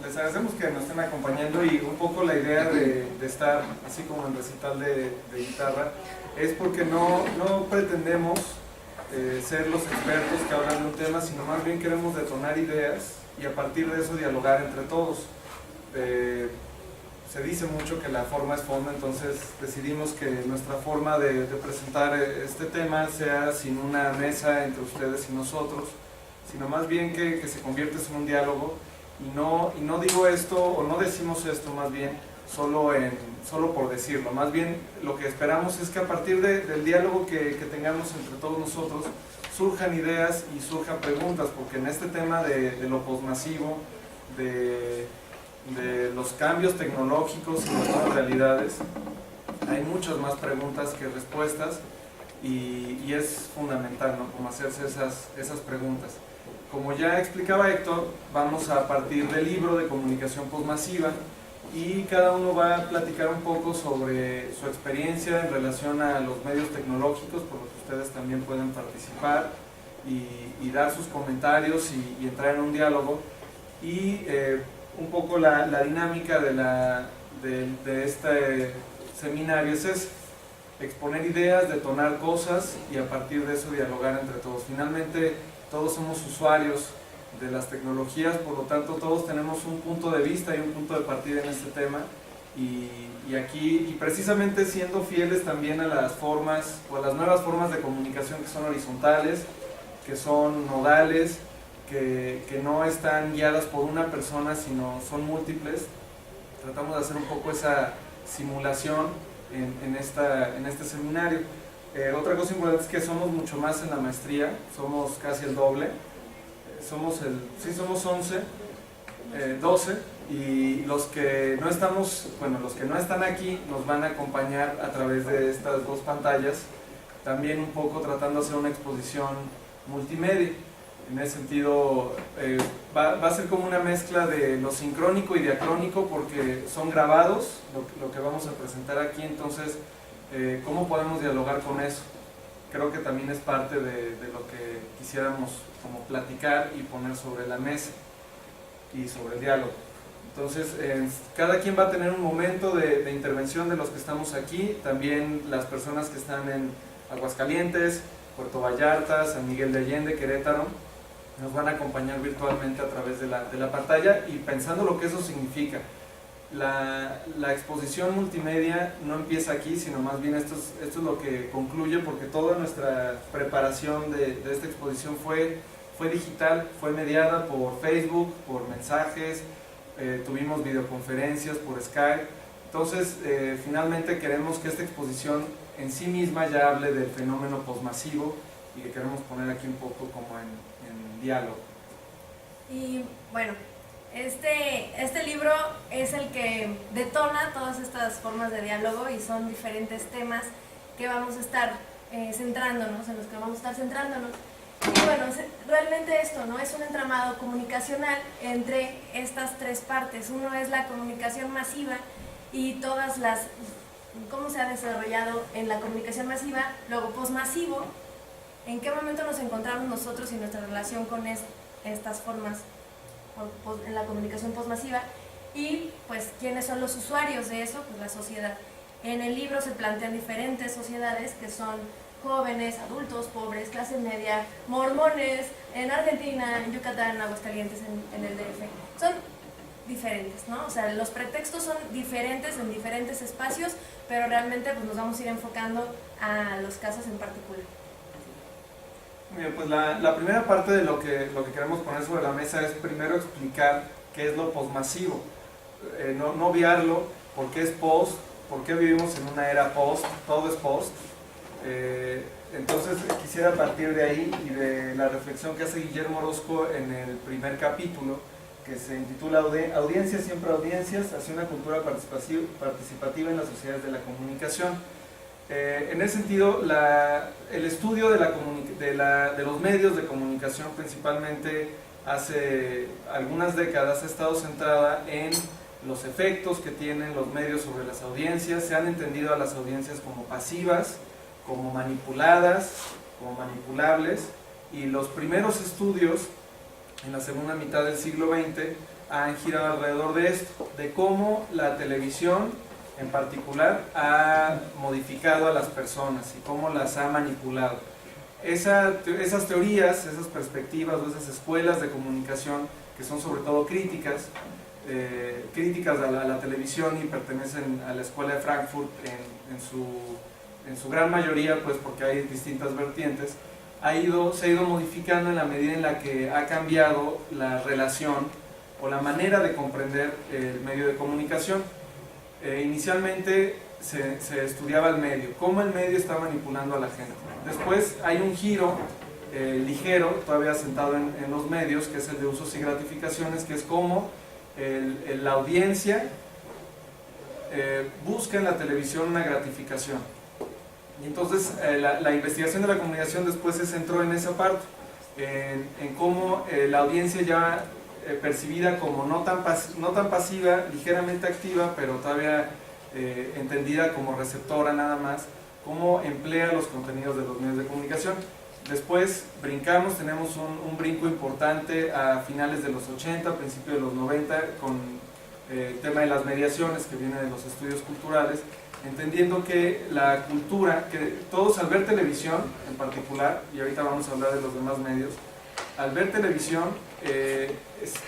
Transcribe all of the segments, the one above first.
les agradecemos que nos estén acompañando y un poco la idea de estar así como en recital de guitarra es porque no pretendemos ser los expertos que hablan de un tema, sino más bien queremos detonar ideas y a partir de eso dialogar entre todos. Se dice mucho que la forma es fondo, entonces decidimos que nuestra forma de presentar este tema sea sin una mesa entre ustedes y nosotros, sino más bien que se convierta en un diálogo y no digo esto o no decimos esto más bien solo por decirlo, más bien lo que esperamos es que a partir del diálogo que tengamos entre todos nosotros surjan ideas y surjan preguntas, porque en este tema de lo posmasivo, de los cambios tecnológicos y las nuevas realidades, hay muchas más preguntas que respuestas y es fundamental, ¿no?, como hacerse esas preguntas. Como ya explicaba Héctor, vamos a partir del libro de comunicación posmasiva y cada uno va a platicar un poco sobre su experiencia en relación a los medios tecnológicos, por lo que ustedes también pueden participar y dar sus comentarios y entrar en un diálogo. Y un poco la dinámica de este seminario es exponer ideas, detonar cosas y a partir de eso dialogar entre todos. Finalmente todos somos usuarios de las tecnologías, por lo tanto todos tenemos un punto de vista y un punto de partida en este tema y aquí, y precisamente siendo fieles también a las formas o a las nuevas formas de comunicación que son horizontales, que son nodales, que no están guiadas por una persona sino son múltiples. Tratamos de hacer un poco esa simulación en este seminario. Otra cosa importante es que somos mucho más en la maestría, somos casi el doble, somos 11, 12 y los que no están aquí nos van a acompañar a través de estas dos pantallas, también un poco tratando de hacer una exposición multimedia. En ese sentido va a ser como una mezcla de lo sincrónico y diacrónico porque son grabados lo que vamos a presentar aquí, entonces ¿cómo podemos dialogar con eso? Creo que también es parte de lo que quisiéramos como platicar y poner sobre la mesa y sobre el diálogo. Entonces cada quien va a tener un momento de intervención de los que estamos aquí, también las personas que están en Aguascalientes, Puerto Vallarta, San Miguel de Allende, Querétaro, nos van a acompañar virtualmente a través de la pantalla y pensando lo que eso significa. La exposición multimedia no empieza aquí, sino más bien esto es lo que concluye, porque toda nuestra preparación de esta exposición fue digital, fue mediada por Facebook, por mensajes, tuvimos videoconferencias por Skype. Entonces finalmente queremos que esta exposición en sí misma ya hable del fenómeno posmasivo y que queremos poner aquí un poco como en diálogo. Y bueno, este libro es el que detona todas estas formas de diálogo y son diferentes temas que vamos a estar centrándonos, en los que vamos a estar centrándonos. Y bueno, realmente esto, ¿no?, es un entramado comunicacional entre estas tres partes. Uno es la comunicación masiva y todas las, cómo se ha desarrollado en la comunicación masiva, luego posmasivo, en qué momento nos encontramos nosotros y nuestra relación con estas formas en la comunicación posmasiva y pues quiénes son los usuarios de eso, pues la sociedad. En el libro se plantean diferentes sociedades que son jóvenes, adultos, pobres, clase media, mormones, en Argentina, en Yucatán, en Aguascalientes, en el DF. Son diferentes, ¿no? O sea, los pretextos son diferentes en diferentes espacios, pero realmente pues nos vamos a ir enfocando a los casos en particular. Muy bien, pues la primera parte de lo que queremos poner sobre la mesa es primero explicar qué es lo posmasivo, no obviarlo, por qué es post, por qué vivimos en una era post, todo es post. Entonces quisiera partir de ahí y de la reflexión que hace Guillermo Orozco en el primer capítulo, que se intitula Audiencias, siempre audiencias, hacia una cultura participativa en las sociedades de la comunicación. En ese sentido, el estudio de los medios de comunicación principalmente hace algunas décadas ha estado centrada en los efectos que tienen los medios sobre las audiencias. Se han entendido a las audiencias como pasivas, como manipuladas, como manipulables, y los primeros estudios en la segunda mitad del siglo XX han girado alrededor de esto, de cómo la televisión en particular ha modificado a las personas y cómo las ha manipulado. Esas teorías, esas perspectivas o esas escuelas de comunicación que son sobre todo críticas a la televisión y pertenecen a la escuela de Frankfurt en su gran mayoría, pues porque hay distintas vertientes, se ha ido modificando en la medida en la que ha cambiado la relación o la manera de comprender el medio de comunicación. Inicialmente se estudiaba el medio, cómo el medio está manipulando a la gente. Después hay un giro ligero, todavía sentado en los medios, que es el de usos y gratificaciones, que es cómo la audiencia busca en la televisión una gratificación. Y entonces la investigación de la comunicación después se centró en esa parte, en cómo la audiencia ya percibida como no tan pasiva, ligeramente activa, pero todavía entendida como receptora nada más, cómo emplea los contenidos de los medios de comunicación. Después brincamos, tenemos un brinco importante a finales de los 80, principios de los 90, con el tema de las mediaciones que viene de los estudios culturales, entendiendo que la cultura, que todos al ver televisión en particular, y ahorita vamos a hablar de los demás medios, al ver televisión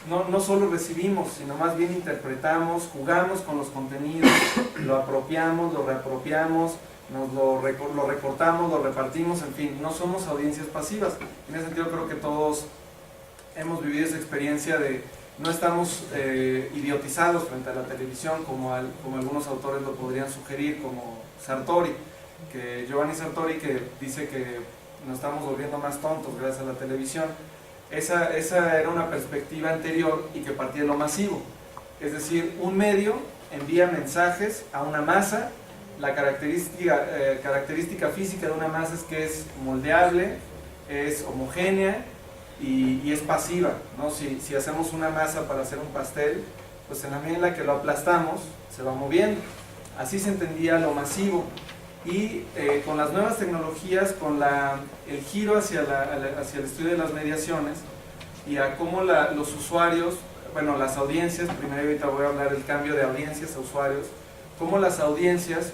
no solo recibimos, sino más bien interpretamos, jugamos con los contenidos, lo apropiamos, lo reapropiamos, lo recortamos, lo repartimos, en fin, no somos audiencias pasivas. En ese sentido creo que todos hemos vivido esa experiencia de no estamos idiotizados frente a la televisión como algunos autores lo podrían sugerir, como Sartori, Giovanni Sartori, que dice que nos estamos volviendo más tontos gracias a la televisión. Esa era una perspectiva anterior y que partía de lo masivo, es decir, un medio envía mensajes a una masa. La característica física de una masa es que es moldeable, es homogénea y es pasiva, ¿no? Si hacemos una masa para hacer un pastel, pues en la medida en la que lo aplastamos se va moviendo. Así se entendía lo masivo. Y con las nuevas tecnologías, con el giro hacia el estudio de las mediaciones y a cómo los usuarios, bueno, las audiencias, primero ahorita voy a hablar del cambio de audiencias a usuarios, cómo las audiencias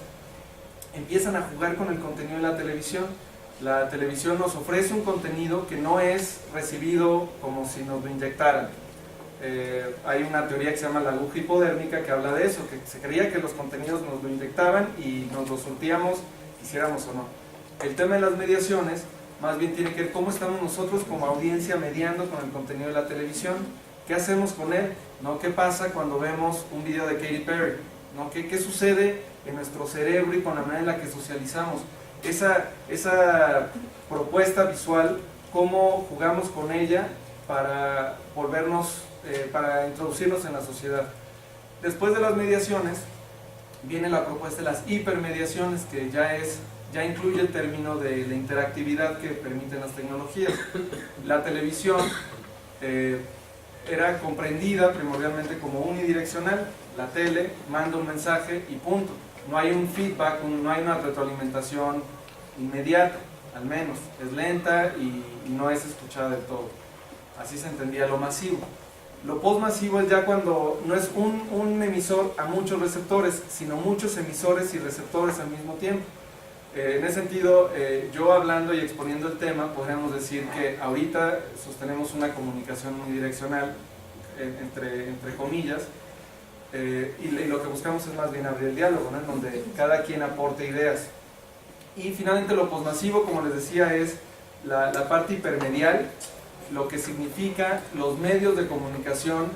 empiezan a jugar con el contenido de la televisión. La televisión nos ofrece un contenido que no es recibido como si nos lo inyectaran. Hay una teoría que se llama la aguja hipodérmica que habla de eso, que se creía que los contenidos nos lo inyectaban y nos lo surtíamos, quisiéramos o no. El tema de las mediaciones más bien tiene que ver cómo estamos nosotros como audiencia mediando con el contenido de la televisión, qué hacemos con él, ¿no? ¿Qué pasa cuando vemos un video de Katy Perry? ¿No? ¿Qué sucede en nuestro cerebro y con la manera en la que socializamos? Esa propuesta visual, cómo jugamos con ella para para introducirnos en la sociedad. Después de las mediaciones viene la propuesta de las hipermediaciones, que ya incluye el término de la interactividad que permiten las tecnologías. La televisión era comprendida primordialmente como unidireccional. La tele manda un mensaje y punto. No hay un feedback, no hay una retroalimentación inmediata, al menos. Es lenta y no es escuchada del todo. Así se entendía lo masivo. Lo postmasivo es ya cuando no es un emisor a muchos receptores, sino muchos emisores y receptores al mismo tiempo. En ese sentido, yo hablando y exponiendo el tema, podríamos decir que ahorita sostenemos una comunicación unidireccional, entre comillas, y lo que buscamos es más bien abrir el diálogo, ¿no? En donde cada quien aporte ideas. Y finalmente lo postmasivo, como les decía, es la parte hipermedial, lo que significa los medios de comunicación,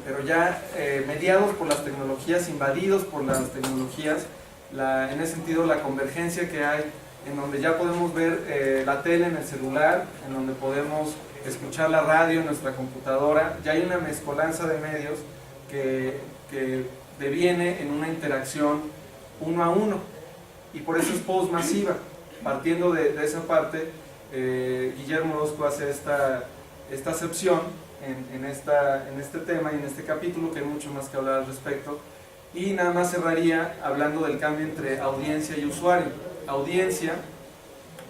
pero ya mediados por las tecnologías, invadidos por las tecnologías, en ese sentido la convergencia que hay, en donde ya podemos ver la tele en el celular, en donde podemos escuchar la radio en nuestra computadora, ya hay una mezcolanza de medios que deviene en una interacción uno a uno, y por eso es postmasiva. Partiendo de esa parte, Guillermo Orozco hace esta acepción en este tema y en este capítulo, que hay mucho más que hablar al respecto, y nada más cerraría hablando del cambio entre audiencia y usuario. Audiencia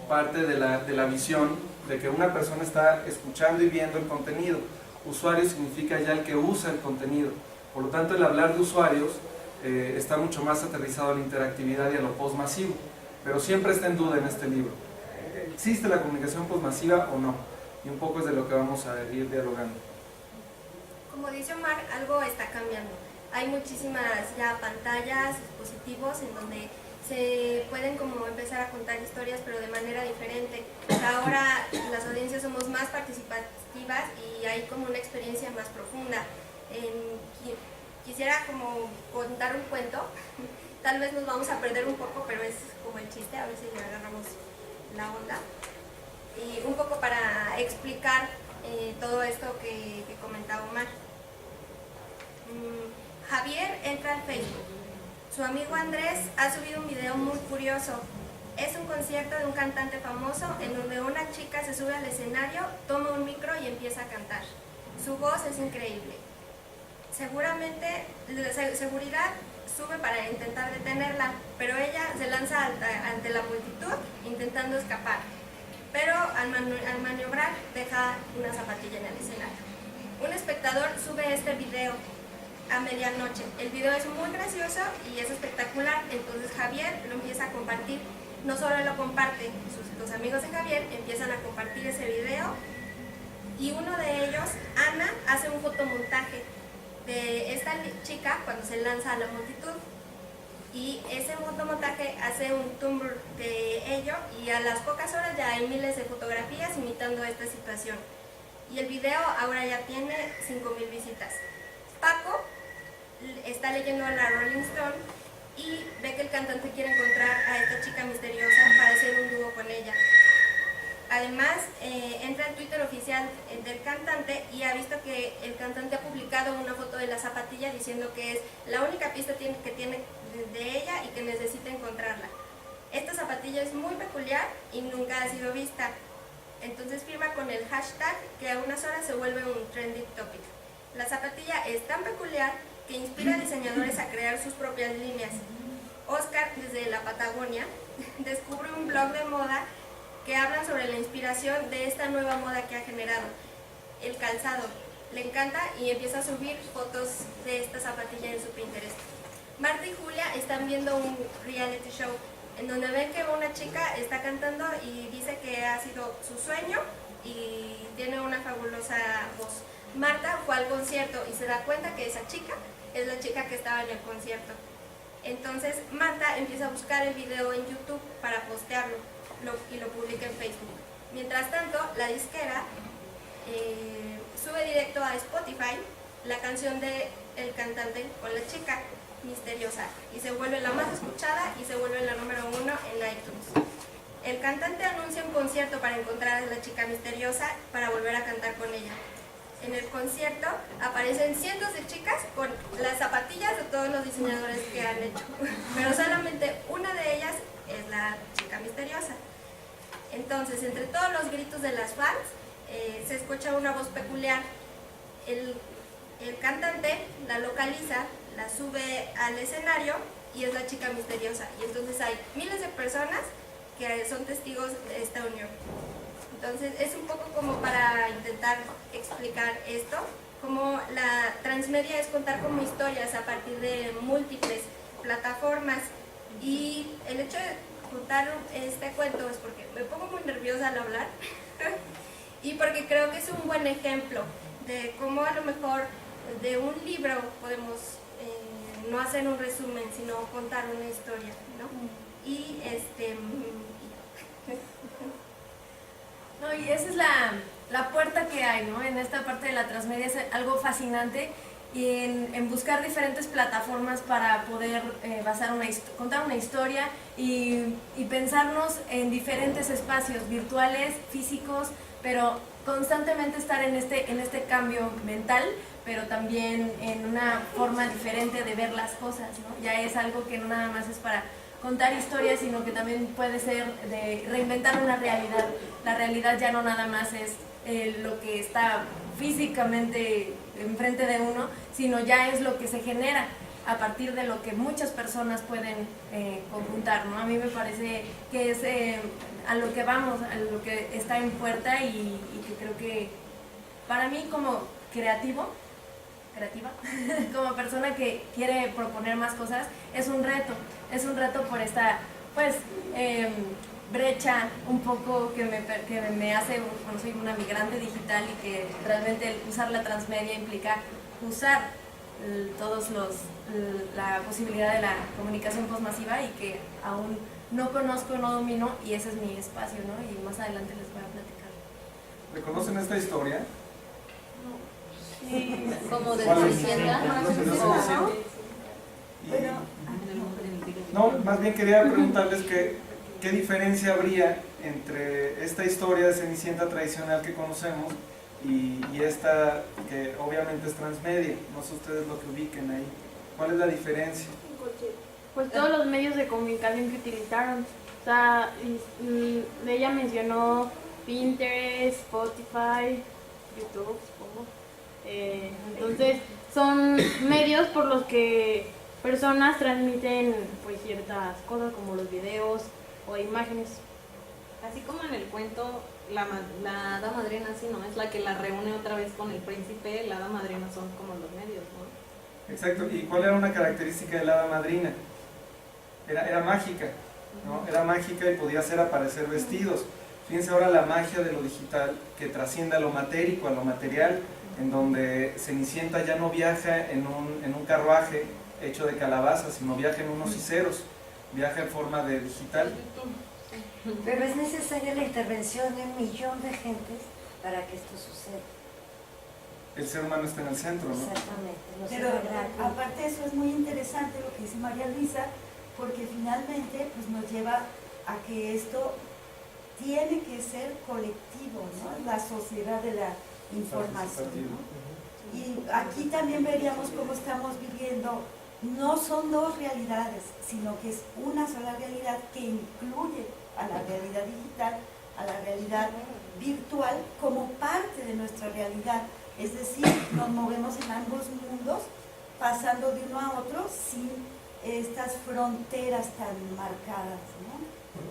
parte de la visión de que una persona está escuchando y viendo el contenido. Usuario significa ya el que usa el contenido. Por lo tanto, el hablar de usuarios está mucho más aterrizado a la interactividad y a lo postmasivo. Pero siempre está en duda en este libro. ¿Existe la comunicación postmasiva o no? Y un poco es de lo que vamos a ir dialogando. Como dice Omar, algo está cambiando. Hay muchísimas ya pantallas, dispositivos en donde se pueden como empezar a contar historias, pero de manera diferente. Ahora las audiencias somos más participativas y hay como una experiencia más profunda. Quisiera como contar un cuento, tal vez nos vamos a perder un poco, pero es como el chiste, a ver si le agarramos la onda. Y un poco para explicar todo esto que comentaba Omar. Javier entra al Facebook. Su amigo Andrés ha subido un video muy curioso. Es un concierto de un cantante famoso en donde una chica se sube al escenario, toma un micro y empieza a cantar. Su voz es increíble. Seguramente, seguridad sube para intentar detenerla, pero ella se lanza ante la multitud intentando escapar. Pero al maniobrar deja una zapatilla en el escenario. Un espectador sube este video a medianoche. El video es muy gracioso y es espectacular, entonces Javier lo empieza a compartir. No solo lo comparte, los amigos de Javier empiezan a compartir ese video y uno de ellos, Ana, hace un fotomontaje de esta chica cuando se lanza a la multitud y ese fotomontaje hace un Tumblr de ello y a las pocas horas ya hay miles de fotografías imitando esta situación y el video ahora ya tiene 5,000 visitas. Paco está leyendo la Rolling Stone y ve que el cantante quiere encontrar a esta chica misteriosa para hacer un dúo con ella. Además, entra al Twitter oficial del cantante y ha visto que el cantante ha publicado una foto de la zapatilla diciendo que es la única pista que tiene de ella y que necesita encontrarla. Esta zapatilla es muy peculiar y nunca ha sido vista. Entonces firma con el hashtag que a unas horas se vuelve un trending topic. La zapatilla es tan peculiar que inspira a diseñadores a crear sus propias líneas. Oscar, desde la Patagonia, descubre un blog de moda que hablan sobre la inspiración de esta nueva moda que ha generado, el calzado. Le encanta y empieza a subir fotos de esta zapatilla en su Pinterest. Marta y Julia están viendo un reality show en donde ven que una chica está cantando y dice que ha sido su sueño y tiene una fabulosa voz. Marta fue al concierto y se da cuenta que esa chica es la chica que estaba en el concierto. Entonces Marta empieza a buscar el video en YouTube para postearlo y lo publica en Facebook. Mientras tanto, la disquera sube directo a Spotify la canción del cantante con la chica misteriosa y se vuelve la más escuchada y se vuelve la número 1 en iTunes. El cantante anuncia un concierto para encontrar a la chica misteriosa para volver a cantar con ella. En el concierto aparecen cientos de chicas con las zapatillas de todos los diseñadores que han hecho, pero solamente una de ellas es la chica misteriosa. Entonces, entre todos los gritos de las fans, se escucha una voz peculiar. El cantante la localiza, la sube al escenario y es la chica misteriosa. Y entonces hay miles de personas que son testigos de esta unión. Entonces es un poco como para intentar explicar esto, como la transmedia es contar como historias a partir de múltiples plataformas y el hecho de contar este cuento es porque me pongo muy nerviosa al hablar y porque creo que es un buen ejemplo de cómo a lo mejor de un libro podemos no hacer un resumen, sino contar una historia, ¿no? Y No, y esa es la puerta que hay, ¿no? En esta parte de la transmedia es algo fascinante y en buscar diferentes plataformas para poder contar una historia y pensarnos en diferentes espacios virtuales, físicos, pero constantemente estar en este cambio mental, pero también en una forma diferente de ver las cosas, ¿no? Ya es algo que no nada más es para contar historias, sino que también puede ser de reinventar una realidad. La realidad ya no nada más es lo que está físicamente enfrente de uno, sino ya es lo que se genera a partir de lo que muchas personas pueden conjuntar, ¿no? A mí me parece que es a lo que vamos, a lo que está en puerta y que creo que para mí como creativa, como persona que quiere proponer más cosas, es un reto por esta, pues, brecha un poco que me hace, bueno, soy una migrante digital y que realmente usar la transmedia implica usar la posibilidad de la comunicación postmasiva y que aún no conozco, no domino, y ese es mi espacio, ¿no? Y más adelante les voy a platicar. ¿Reconocen esta historia? Sí. Como de ¿Cuál es? Cenicienta. No, más bien quería preguntarles qué diferencia habría entre esta historia de Cenicienta tradicional que conocemos y esta que obviamente es transmedia. No sé ustedes lo que ubiquen ahí. ¿Cuál es la diferencia? Pues todos los medios de comunicación que utilizaron. O sea, ella mencionó Pinterest, Spotify, YouTube, supongo. Entonces, son medios por los que personas transmiten pues ciertas cosas como los videos o imágenes. Así como en el cuento, la hada madrina, sí, ¿no? Es la que la reúne otra vez con el príncipe. La hada madrina son como los medios, ¿no? Exacto. ¿Y cuál era una característica de la hada madrina? Era mágica, ¿no? Era mágica y podía hacer aparecer vestidos. Fíjense ahora la magia de lo digital que trasciende a lo matérico, a lo material, en donde Cenicienta ya no viaja en un carruaje hecho de calabazas, sino viaja en unos ceros, viaja en forma de digital. Pero es necesaria la intervención de 1 millón de gentes para que esto suceda. El ser humano está en el centro, ¿no? Exactamente. No Pero será gratis. aparte de eso es muy interesante lo que dice María Luisa, porque finalmente pues, nos lleva a que esto tiene que ser colectivo, ¿no? La sociedad de la información, ¿no? Y aquí también veríamos cómo estamos viviendo, no son dos realidades, sino que es una sola realidad que incluye a la realidad digital, a la realidad virtual como parte de nuestra realidad. Es decir, nos movemos en ambos mundos, pasando de uno a otro sin estas fronteras tan marcadas, ¿no?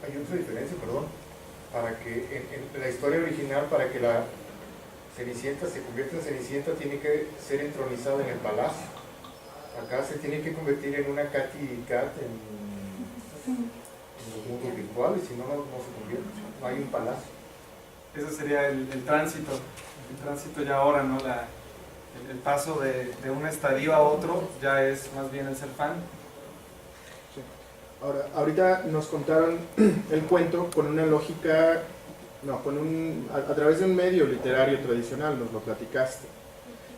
Hay otra diferencia, perdón, para que en la historia original, para que la Cenicienta se convierta en Cenicienta, tiene que ser entronizada en el palacio. Acá se tiene que convertir en una Katy Cat en los mundos virtuales, si no, no se convierte, no hay un palacio. Ese sería el tránsito ya ahora, ¿no? El paso de un estadio a otro ya es más bien el ser fan. Sí. Ahora, ahorita nos contaron el cuento con una lógica, no, a través de un medio literario tradicional, nos lo platicaste.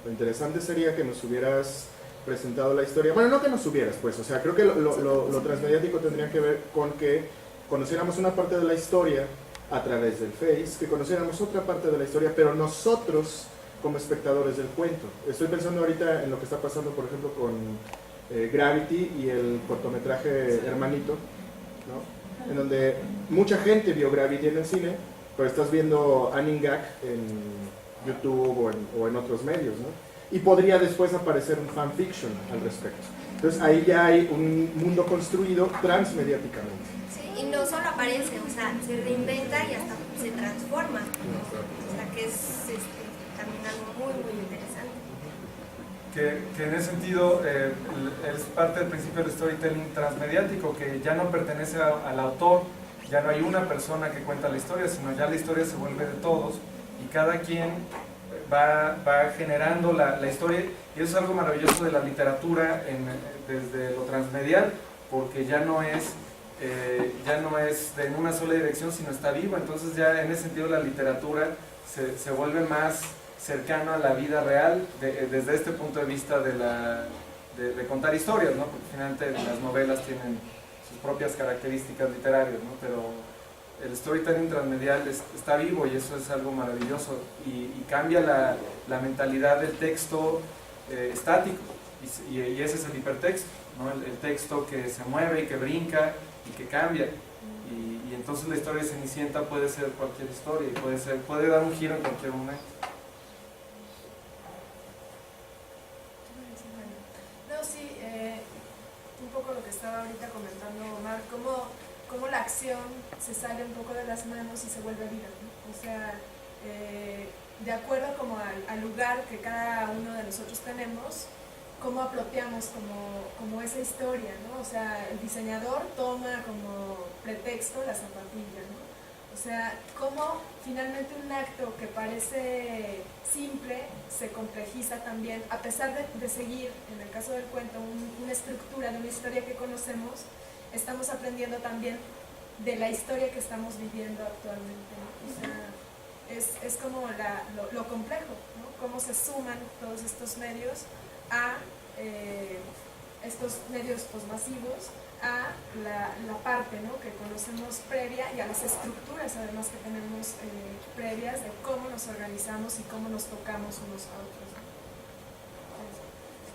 Lo interesante sería que nos hubieras presentado la historia, bueno, no que nos hubieras, pues, o sea, creo que lo transmediático tendría que ver con que conociéramos una parte de la historia a través del Face, que conociéramos otra parte de la historia, pero nosotros como espectadores del cuento. Estoy pensando ahorita en lo que está pasando, por ejemplo, con Gravity y el cortometraje Hermanito, ¿no? En donde mucha gente vio Gravity en el cine, pero estás viendo Annie Gag en YouTube o en otros medios, ¿no? Y podría después aparecer un fanfiction al respecto. Entonces ahí ya hay un mundo construido transmediáticamente. Sí, y no solo aparece, o sea, se reinventa y hasta se transforma. O sea, que es también algo muy, muy interesante. Que en ese sentido es parte del principio del storytelling transmediático, que ya no pertenece al autor, ya no hay una persona que cuenta la historia, sino ya la historia se vuelve de todos y cada quien va generando la historia, y eso es algo maravilloso de la literatura desde lo transmedial, porque ya no es de una sola dirección, sino está vivo. Entonces ya en ese sentido la literatura se vuelve más cercano a la vida real desde este punto de vista de contar historias, ¿no? Porque finalmente las novelas tienen sus propias características literarias, ¿no? Pero el storytelling transmedial está vivo y eso es algo maravilloso y cambia la mentalidad del texto estático y ese es el hipertexto, ¿no? El texto que se mueve y que brinca y que cambia y entonces la historia de Cenicienta puede ser cualquier historia y puede dar un giro en cualquier momento. No, sí, un poco lo que estaba ahorita comentando Omar, cómo la acción se sale un poco de las manos y se vuelve vida, ¿no? O sea, de acuerdo como al lugar que cada uno de nosotros tenemos, cómo apropiamos como esa historia, ¿no? O sea, el diseñador toma como pretexto la zapatilla, ¿no? O sea, cómo finalmente un acto que parece simple se complejiza también, a pesar de seguir, en el caso del cuento, una estructura de una historia que conocemos, estamos aprendiendo también de la historia que estamos viviendo actualmente, ¿no? O sea, es como lo complejo, ¿no? Cómo se suman todos estos medios a estos medios masivos, a la parte, ¿no?, que conocemos previa y a las estructuras además que tenemos previas de cómo nos organizamos y cómo nos tocamos unos a otros.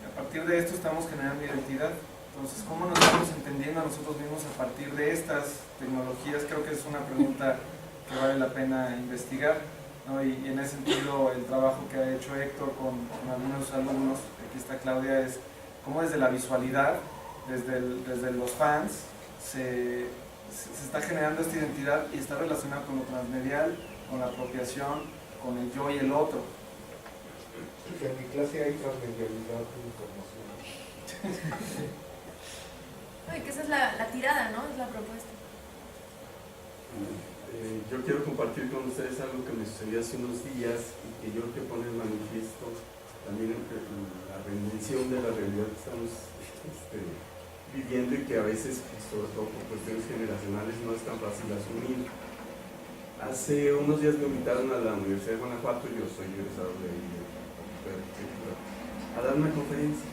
A partir de esto estamos generando identidad. Entonces, ¿cómo nos estamos entendiendo a nosotros mismos a partir de estas tecnologías? Creo que es una pregunta que vale la pena investigar, ¿no? Y en ese sentido el trabajo que ha hecho Héctor con algunos alumnos, aquí está Claudia, es cómo desde la visualidad, desde los fans, se está generando esta identidad y está relacionado con lo transmedial, con la apropiación, con el yo y el otro. En mi clase hay transmedialidad de información. Y que esa es la tirada, ¿no? Es la propuesta. Yo quiero compartir con ustedes algo que me sucedió hace unos días y que yo creo que pone en manifiesto también la reinvención de la realidad que estamos viviendo y que a veces, sobre todo por cuestiones generacionales, no es tan fácil asumir. Hace unos días me invitaron a la Universidad de Guanajuato, yo soy egresado de ahí, a dar una conferencia.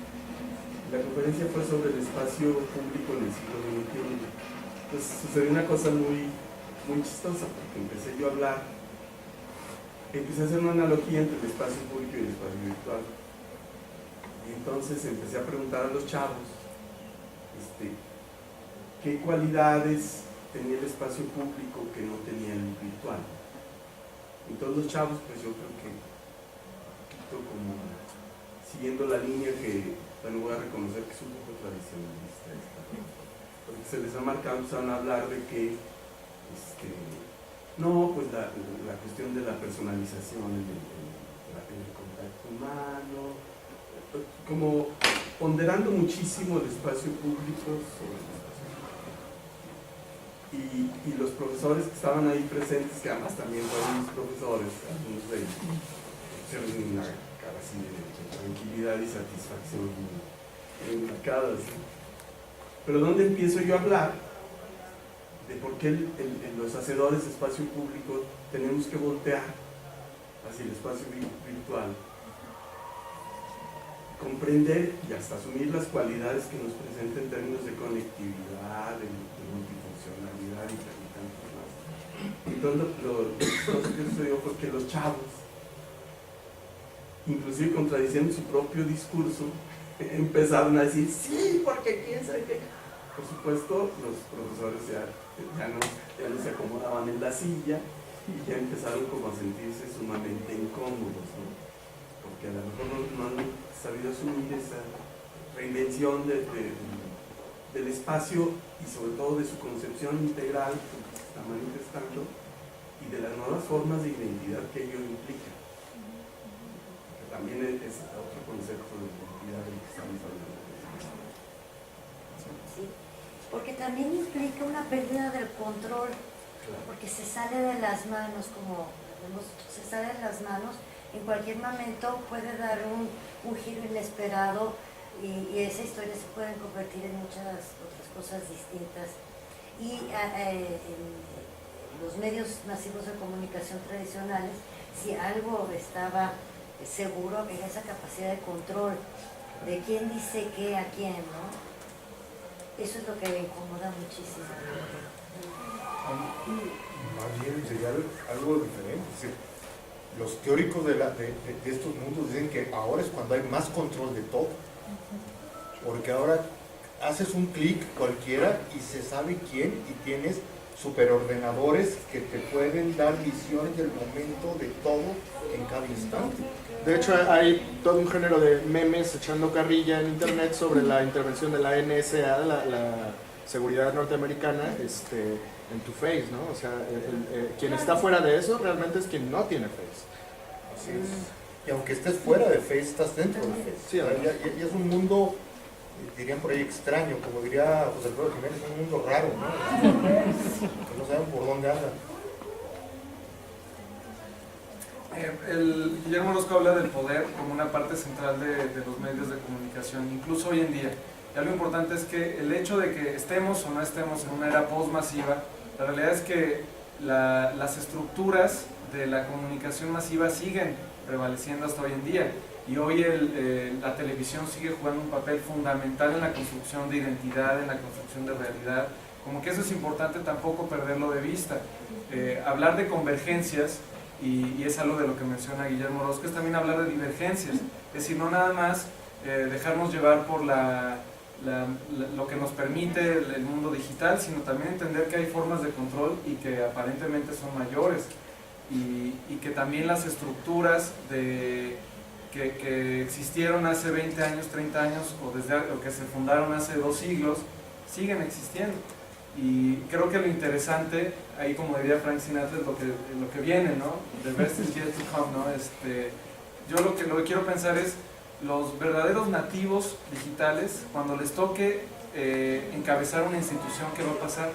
La conferencia fue sobre el espacio público en el siglo XXI. Pues sucedió una cosa muy chistosa, porque empecé yo a hablar, empecé a hacer una analogía entre el espacio público y el espacio virtual. Y entonces empecé a preguntar a los chavos qué cualidades tenía el espacio público que no tenía el virtual. Y todos los chavos, pues yo creo que como siguiendo la línea que, bueno, voy a reconocer que es un poco tradicionalista porque se les ha marcado, empezaron a hablar de que no, pues la cuestión de la personalización en el contacto humano, como ponderando muchísimo el espacio público sobre el espacio público. Y los profesores que estaban ahí presentes, que además también fueron mis profesores, algunos de ellos, pusieron una cara así de tranquilidad y satisfacción marcada. Pero ¿dónde empiezo yo a hablar de por qué los hacedores de espacio público tenemos que voltear hacia el espacio virtual? Comprender y hasta asumir las cualidades que nos presenta en términos de conectividad, de multifuncionalidad y tanto más. Entonces lo que sucedió fue que los chavos, inclusive contradiciendo su propio discurso, empezaron a decir, sí, porque quién sabe qué. Por supuesto, los profesores ya no se acomodaban en la silla y ya empezaron como a sentirse sumamente incómodos, ¿no? Porque a lo mejor no han sabido asumir esa reinvención del espacio y sobre todo de su concepción integral que se está manifestando y de las nuevas formas de identidad que ello implica. Que también es otro concepto de identidad del que estamos hablando. Sí, porque también implica una pérdida del control, porque se sale de las manos, como vemos, se sale de las manos. En cualquier momento puede dar un giro inesperado y esa historia se puede convertir en muchas otras cosas distintas. Y en los medios masivos de comunicación tradicionales, si algo estaba seguro, era esa capacidad de control de quién dice qué a quién, ¿no? Eso es lo que me incomoda muchísimo. Más bien sería algo diferente. Los teóricos de estos mundos dicen que ahora es cuando hay más control de todo, porque ahora haces un clic cualquiera y se sabe quién, y tienes superordenadores que te pueden dar visiones del momento de todo en cada instante. De hecho, hay todo un género de memes echando carrilla en internet sobre la intervención de la NSA, la seguridad norteamericana, en tu face, ¿no? O sea, quien está fuera de eso realmente es quien no tiene face. Así es. Y aunque estés fuera de Face, estás dentro de Face. Sí, ya es un mundo, dirían por ahí, extraño, como diría José Alfredo Jiménez, un mundo raro, ¿no? Que no saben por dónde andan. Guillermo Orozco habla del poder como una parte central de los medios de comunicación, incluso hoy en día. Y algo importante es que el hecho de que estemos o no estemos en una era post-masiva, la realidad es que las estructuras de la comunicación masiva siguen prevaleciendo hasta hoy en día. Y hoy la televisión sigue jugando un papel fundamental en la construcción de identidad, en la construcción de realidad. Como que eso es importante tampoco perderlo de vista. Hablar de convergencias, y es algo de lo que menciona Guillermo Orozco, es también hablar de divergencias. Es decir, no nada más dejarnos llevar por lo que nos permite el mundo digital, sino también entender que hay formas de control y que aparentemente son mayores. Y que también las estructuras que existieron hace 20 años, 30 años o que se fundaron hace 2 siglos siguen existiendo. Y creo que lo interesante, ahí como diría Frank Sinatra, es lo que viene, ¿no? The best is yet to come, ¿no? Yo lo que quiero pensar es los verdaderos nativos digitales, cuando les toque encabezar una institución, ¿qué va a pasar?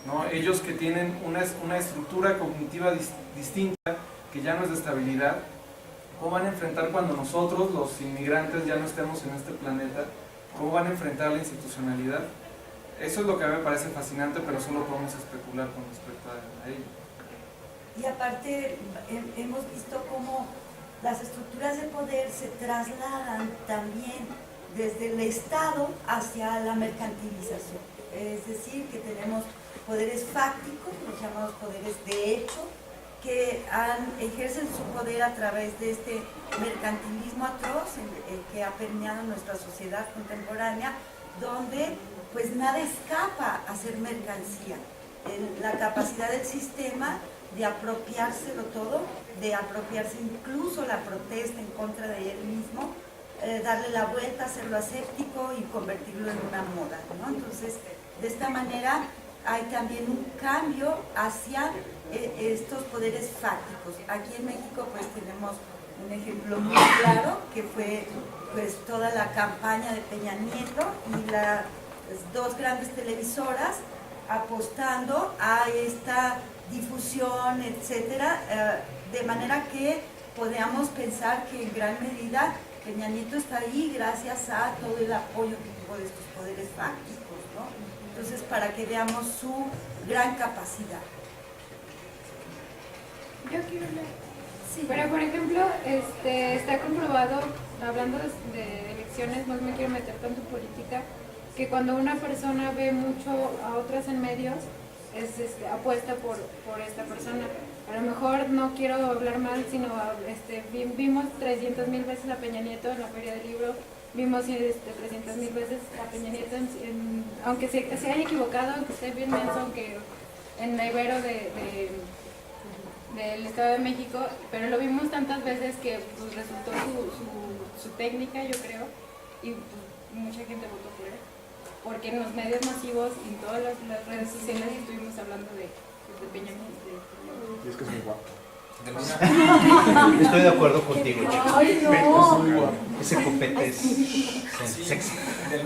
¿No? Ellos que tienen una estructura cognitiva distinta, que ya no es de estabilidad, ¿cómo van a enfrentar cuando nosotros, los inmigrantes, ya no estemos en este planeta? ¿Cómo van a enfrentar la institucionalidad? Eso es lo que a mí me parece fascinante, pero solo podemos especular con respecto a ello. Y aparte hemos visto cómo las estructuras de poder se trasladan también desde el Estado hacia la mercantilización. Es decir, que tenemos poderes fácticos, los llamados poderes de hecho, que ejercen su poder a través de este mercantilismo atroz que ha permeado nuestra sociedad contemporánea, donde pues nada escapa a ser mercancía. La capacidad del sistema de apropiárselo todo, de apropiarse incluso la protesta en contra de él mismo, darle la vuelta, hacerlo aséptico y convertirlo en una moda, ¿no? Entonces, de esta manera hay también un cambio hacia estos poderes fácticos. Aquí en México pues tenemos un ejemplo muy claro que fue pues toda la campaña de Peña Nieto y las 2 grandes televisoras apostando a esta difusión, etcétera, de manera que podamos pensar que en gran medida Peña Nieto está ahí gracias a todo el apoyo que tuvo de estos poderes fácticos, ¿no? Entonces, para que veamos su gran capacidad. Yo quiero leer. Sí. Pero por ejemplo, está comprobado, hablando de elecciones, no me quiero meter tanto en política, que cuando una persona ve mucho a otras en medios, apuesta por esta persona. A lo mejor no quiero hablar mal, sino vimos 300,000 veces a Peña Nieto en la Feria del Libro, vimos 300,000 veces a Peña Nieto, aunque se haya equivocado, aunque esté bien menso, aunque en la Ibero del Estado de México, pero lo vimos tantas veces que pues, resultó su técnica, yo creo, y pues, mucha gente votó por él, porque en los medios masivos y en todas las redes sociales estuvimos hablando de Peña Nieto. Y es que es muy guapo. Estoy de acuerdo contigo, chico. Ay, no. Ese copete es sexy.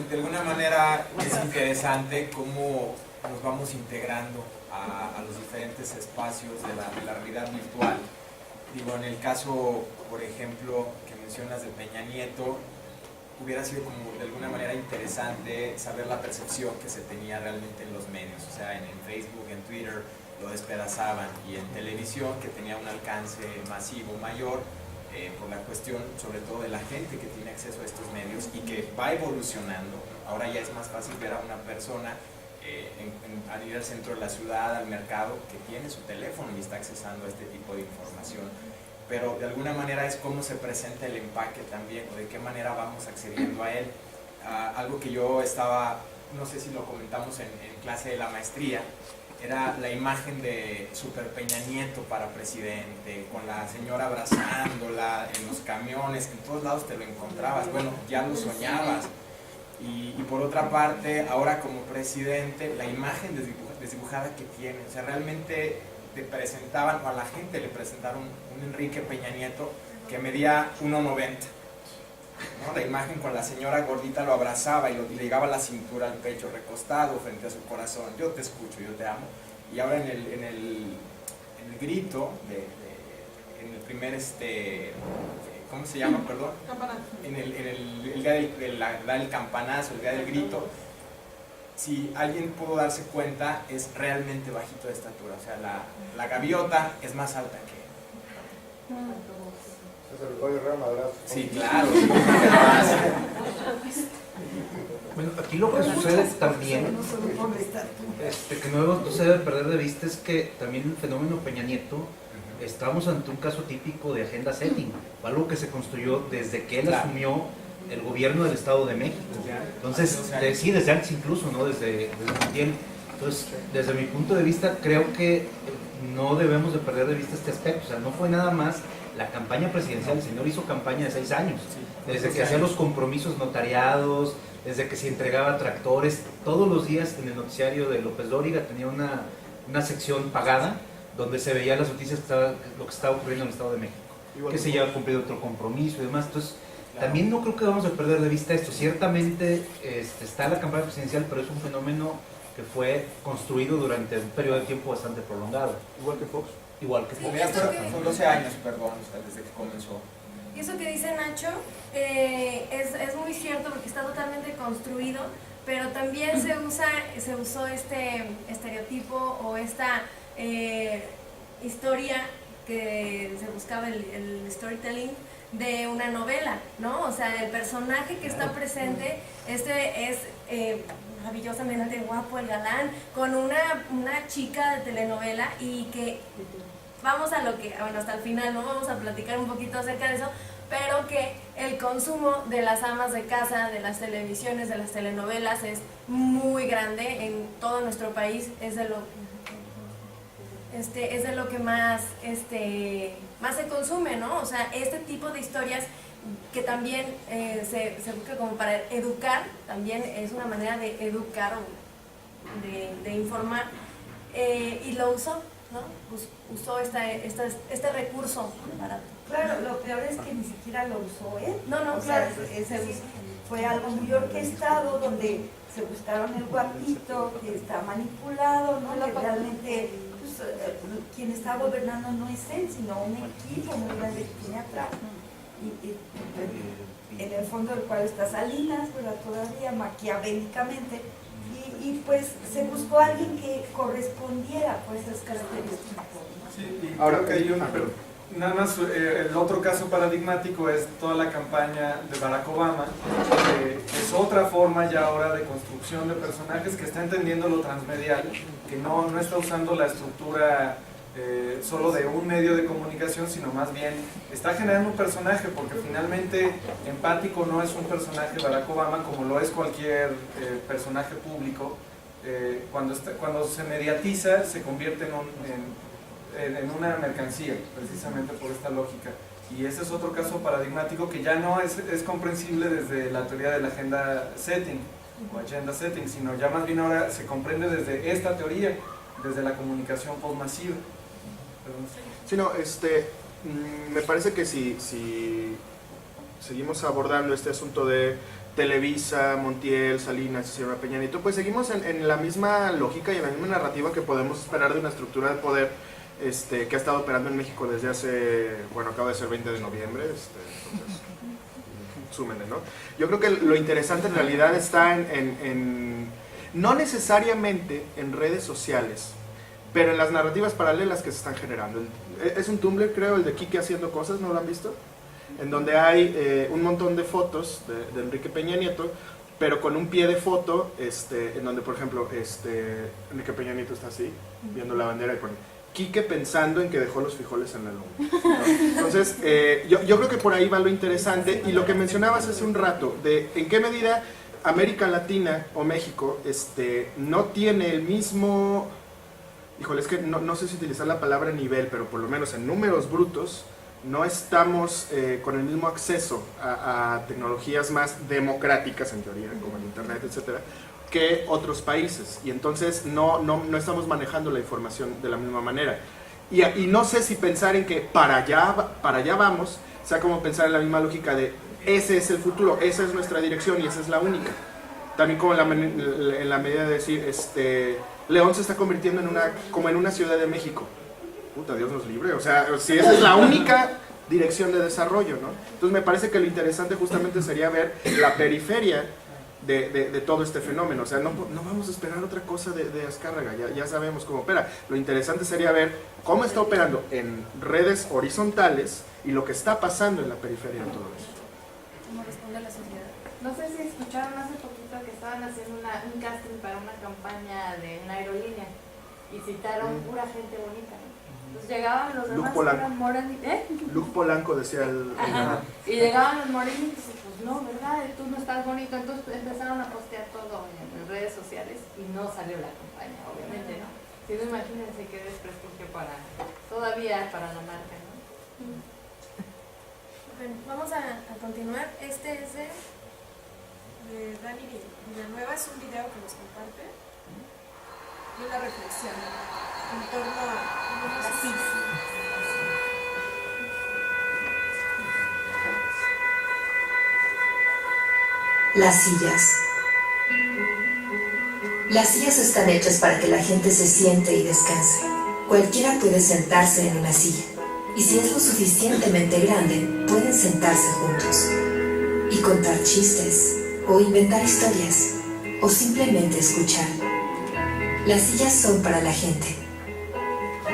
De alguna manera es interesante cómo nos vamos integrando a los diferentes espacios de la realidad virtual. Digo, en el caso, por ejemplo, que mencionas de Peña Nieto, hubiera sido como de alguna manera interesante saber la percepción que se tenía realmente en los medios, o sea, en Facebook, en Twitter lo despedazaban, y en televisión, que tenía un alcance masivo mayor, por la cuestión sobre todo de la gente que tiene acceso a estos medios y que va evolucionando. Ahora ya es más fácil ver a una persona al ir al centro de la ciudad, al mercado, que tiene su teléfono y está accesando a este tipo de información, pero de alguna manera es cómo se presenta el empaque también, o de qué manera vamos accediendo a él. Algo que yo estaba, no sé si lo comentamos en clase de la maestría, era la imagen de Super Peña Nieto para presidente, con la señora abrazándola en los camiones, en todos lados te lo encontrabas, bueno, ya lo soñabas. Y por otra parte, ahora como presidente, la imagen desdibujada que tiene, o sea, realmente te presentaban, o a la gente le presentaron un Enrique Peña Nieto que medía 1.90, ¿no? La imagen con la señora gordita lo abrazaba y le llegaba la cintura al pecho, recostado frente a su corazón, yo te escucho, yo te amo. Y ahora en el grito, en el primer, ¿cómo se llama? Perdón. Campanazo. En el día del campanazo, el día del grito, si alguien pudo darse cuenta, es realmente bajito de estatura. O sea, la gaviota es más alta que él. Se le puede agarrar madrazo. Sí, claro. Bueno, aquí lo que sucede también, que no se debe perder de vista, es que también el fenómeno Peña Nieto, estamos ante un caso típico de agenda setting, algo que se construyó desde que él asumió el gobierno del Estado de México. Entonces, sí, desde antes incluso, ¿no? Desde Montiel. Entonces, desde mi punto de vista, creo que no debemos de perder de vista este aspecto. O sea, no fue nada más la campaña presidencial, el señor hizo campaña de 6 años, desde que hacía los compromisos notariados, desde que se entregaba tractores, todos los días en el noticiario de López Dóriga tenía una sección pagada donde se veía las noticias lo que estaba ocurriendo en el Estado de México, que se lleva cumplido otro compromiso y demás. Entonces, también no creo que vamos a perder de vista esto. Ciertamente está la campaña presidencial, pero es un fenómeno que fue construido durante un periodo de tiempo bastante prolongado. Igual que Fox. Igual que Fox. Son 12 años, perdón, desde que comenzó. Y eso que dice Nacho es muy cierto porque está totalmente construido, pero también se usó este estereotipo o esta historia que se buscaba el storytelling de una novela, ¿no? O sea, el personaje que está presente, es maravillosamente guapo, el galán, con una chica de telenovela y que vamos a lo que, bueno, hasta el final no vamos a platicar un poquito acerca de eso, pero que el consumo de las amas de casa, de las televisiones, de las telenovelas es muy grande en todo nuestro país, es de lo que más se consume, ¿no? O sea, este tipo de historias que también se busca como para educar, también es una manera de educar o de informar, y lo usó, ¿no? Usó este recurso barato. Claro, lo peor es que ni siquiera lo usó él. No, o claro. Sea, fue algo muy orquestado donde se buscaron el guapito que está manipulado, ¿no? Que realmente pues, quien está gobernando no es él, sino un equipo muy grande que tiene atrás. Y en el fondo del cual está Salinas, ¿verdad? Todavía maquiavélicamente. Y pues se buscó a alguien que correspondiera pues esas características. Sí, y ahora que hay nada más, el otro caso paradigmático es toda la campaña de Barack Obama, que es otra forma ya ahora de construcción de personajes que está entendiendo lo transmedial, que no está usando la estructura solo de un medio de comunicación, sino más bien está generando un personaje, porque finalmente empático no es un personaje Barack Obama como lo es cualquier personaje público. Cuando se mediatiza se convierte en una mercancía, precisamente por esta lógica. Y ese es otro caso paradigmático que ya no es comprensible desde la teoría de la agenda setting o agenda setting, sino ya más bien ahora se comprende desde esta teoría, desde la comunicación postmasiva. Sí, no, me parece que si seguimos abordando este asunto de Televisa, Montiel, Salinas, Sierra Peña Nieto, pues seguimos en la misma lógica y en la misma narrativa que podemos esperar de una estructura de poder que ha estado operando en México desde acaba de ser 20 de noviembre, entonces, súmenle, ¿no? Yo creo que lo interesante en realidad está no necesariamente en redes sociales, pero en las narrativas paralelas que se están generando. Es un Tumblr, creo, el de Quique haciendo cosas, ¿no lo han visto? En donde hay un montón de fotos de Enrique Peña Nieto, pero con un pie de foto, en donde, por ejemplo, Enrique Peña Nieto está así, viendo la bandera y pone Quique pensando en que dejó los frijoles en la loma, ¿no? Entonces, yo creo que por ahí va lo interesante, y lo que mencionabas hace un rato, de en qué medida América Latina o México no tiene el mismo... Híjole, es que no sé si utilizar la palabra nivel, pero por lo menos en números brutos no estamos con el mismo acceso a tecnologías más democráticas, en teoría, como el internet, etcétera, que otros países. Y entonces no estamos manejando la información de la misma manera. Y no sé si pensar en que para allá vamos, o sea, como pensar en la misma lógica de ese es el futuro, esa es nuestra dirección y esa es la única. También como en la medida de decir, León se está convirtiendo como en una Ciudad de México. Puta, Dios nos libre, o sea, si esa es la única dirección de desarrollo, ¿no? Entonces me parece que lo interesante justamente sería ver la periferia de todo este fenómeno. O sea, no vamos a esperar otra cosa de Azcárraga, ya sabemos cómo opera. Lo interesante sería ver cómo está operando en redes horizontales y lo que está pasando en la periferia de todo eso. ¿Cómo responde la sociedad? No sé si escucharon hace poquito que estaban haciendo un casting para una campaña de una aerolínea y citaron pura gente bonita, ¿no? Entonces llegaban los demás que eran morenitos, Luke Polanco decía y llegaban los morenitos y pues no, ¿verdad? Tú no estás bonito. Entonces empezaron a postear todo en redes sociales y no salió la campaña, obviamente, ¿no? Si no, imagínense qué desprestigio todavía para la marca, ¿no? Bueno, vamos a continuar. Este es de Dani Villanueva, es un video que nos comparte y una reflexión en torno a las sillas. Las sillas. Las sillas están hechas para que la gente se siente y descanse. Cualquiera puede sentarse en una silla, y si es lo suficientemente grande, pueden sentarse juntos y contar chistes, o inventar historias, o simplemente escuchar. Las sillas son para la gente.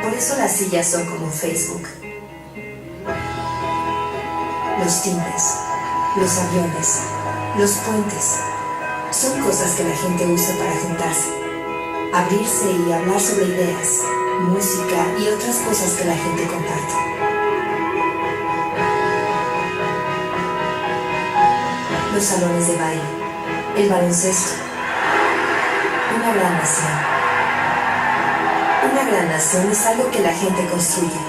Por eso las sillas son como Facebook. Los timbres, los aviones, los puentes, son cosas que la gente usa para juntarse, abrirse y hablar sobre ideas, música y otras cosas que la gente comparte. Los salones de baile, el baloncesto, una gran nación. Una gran nación es algo que la gente construye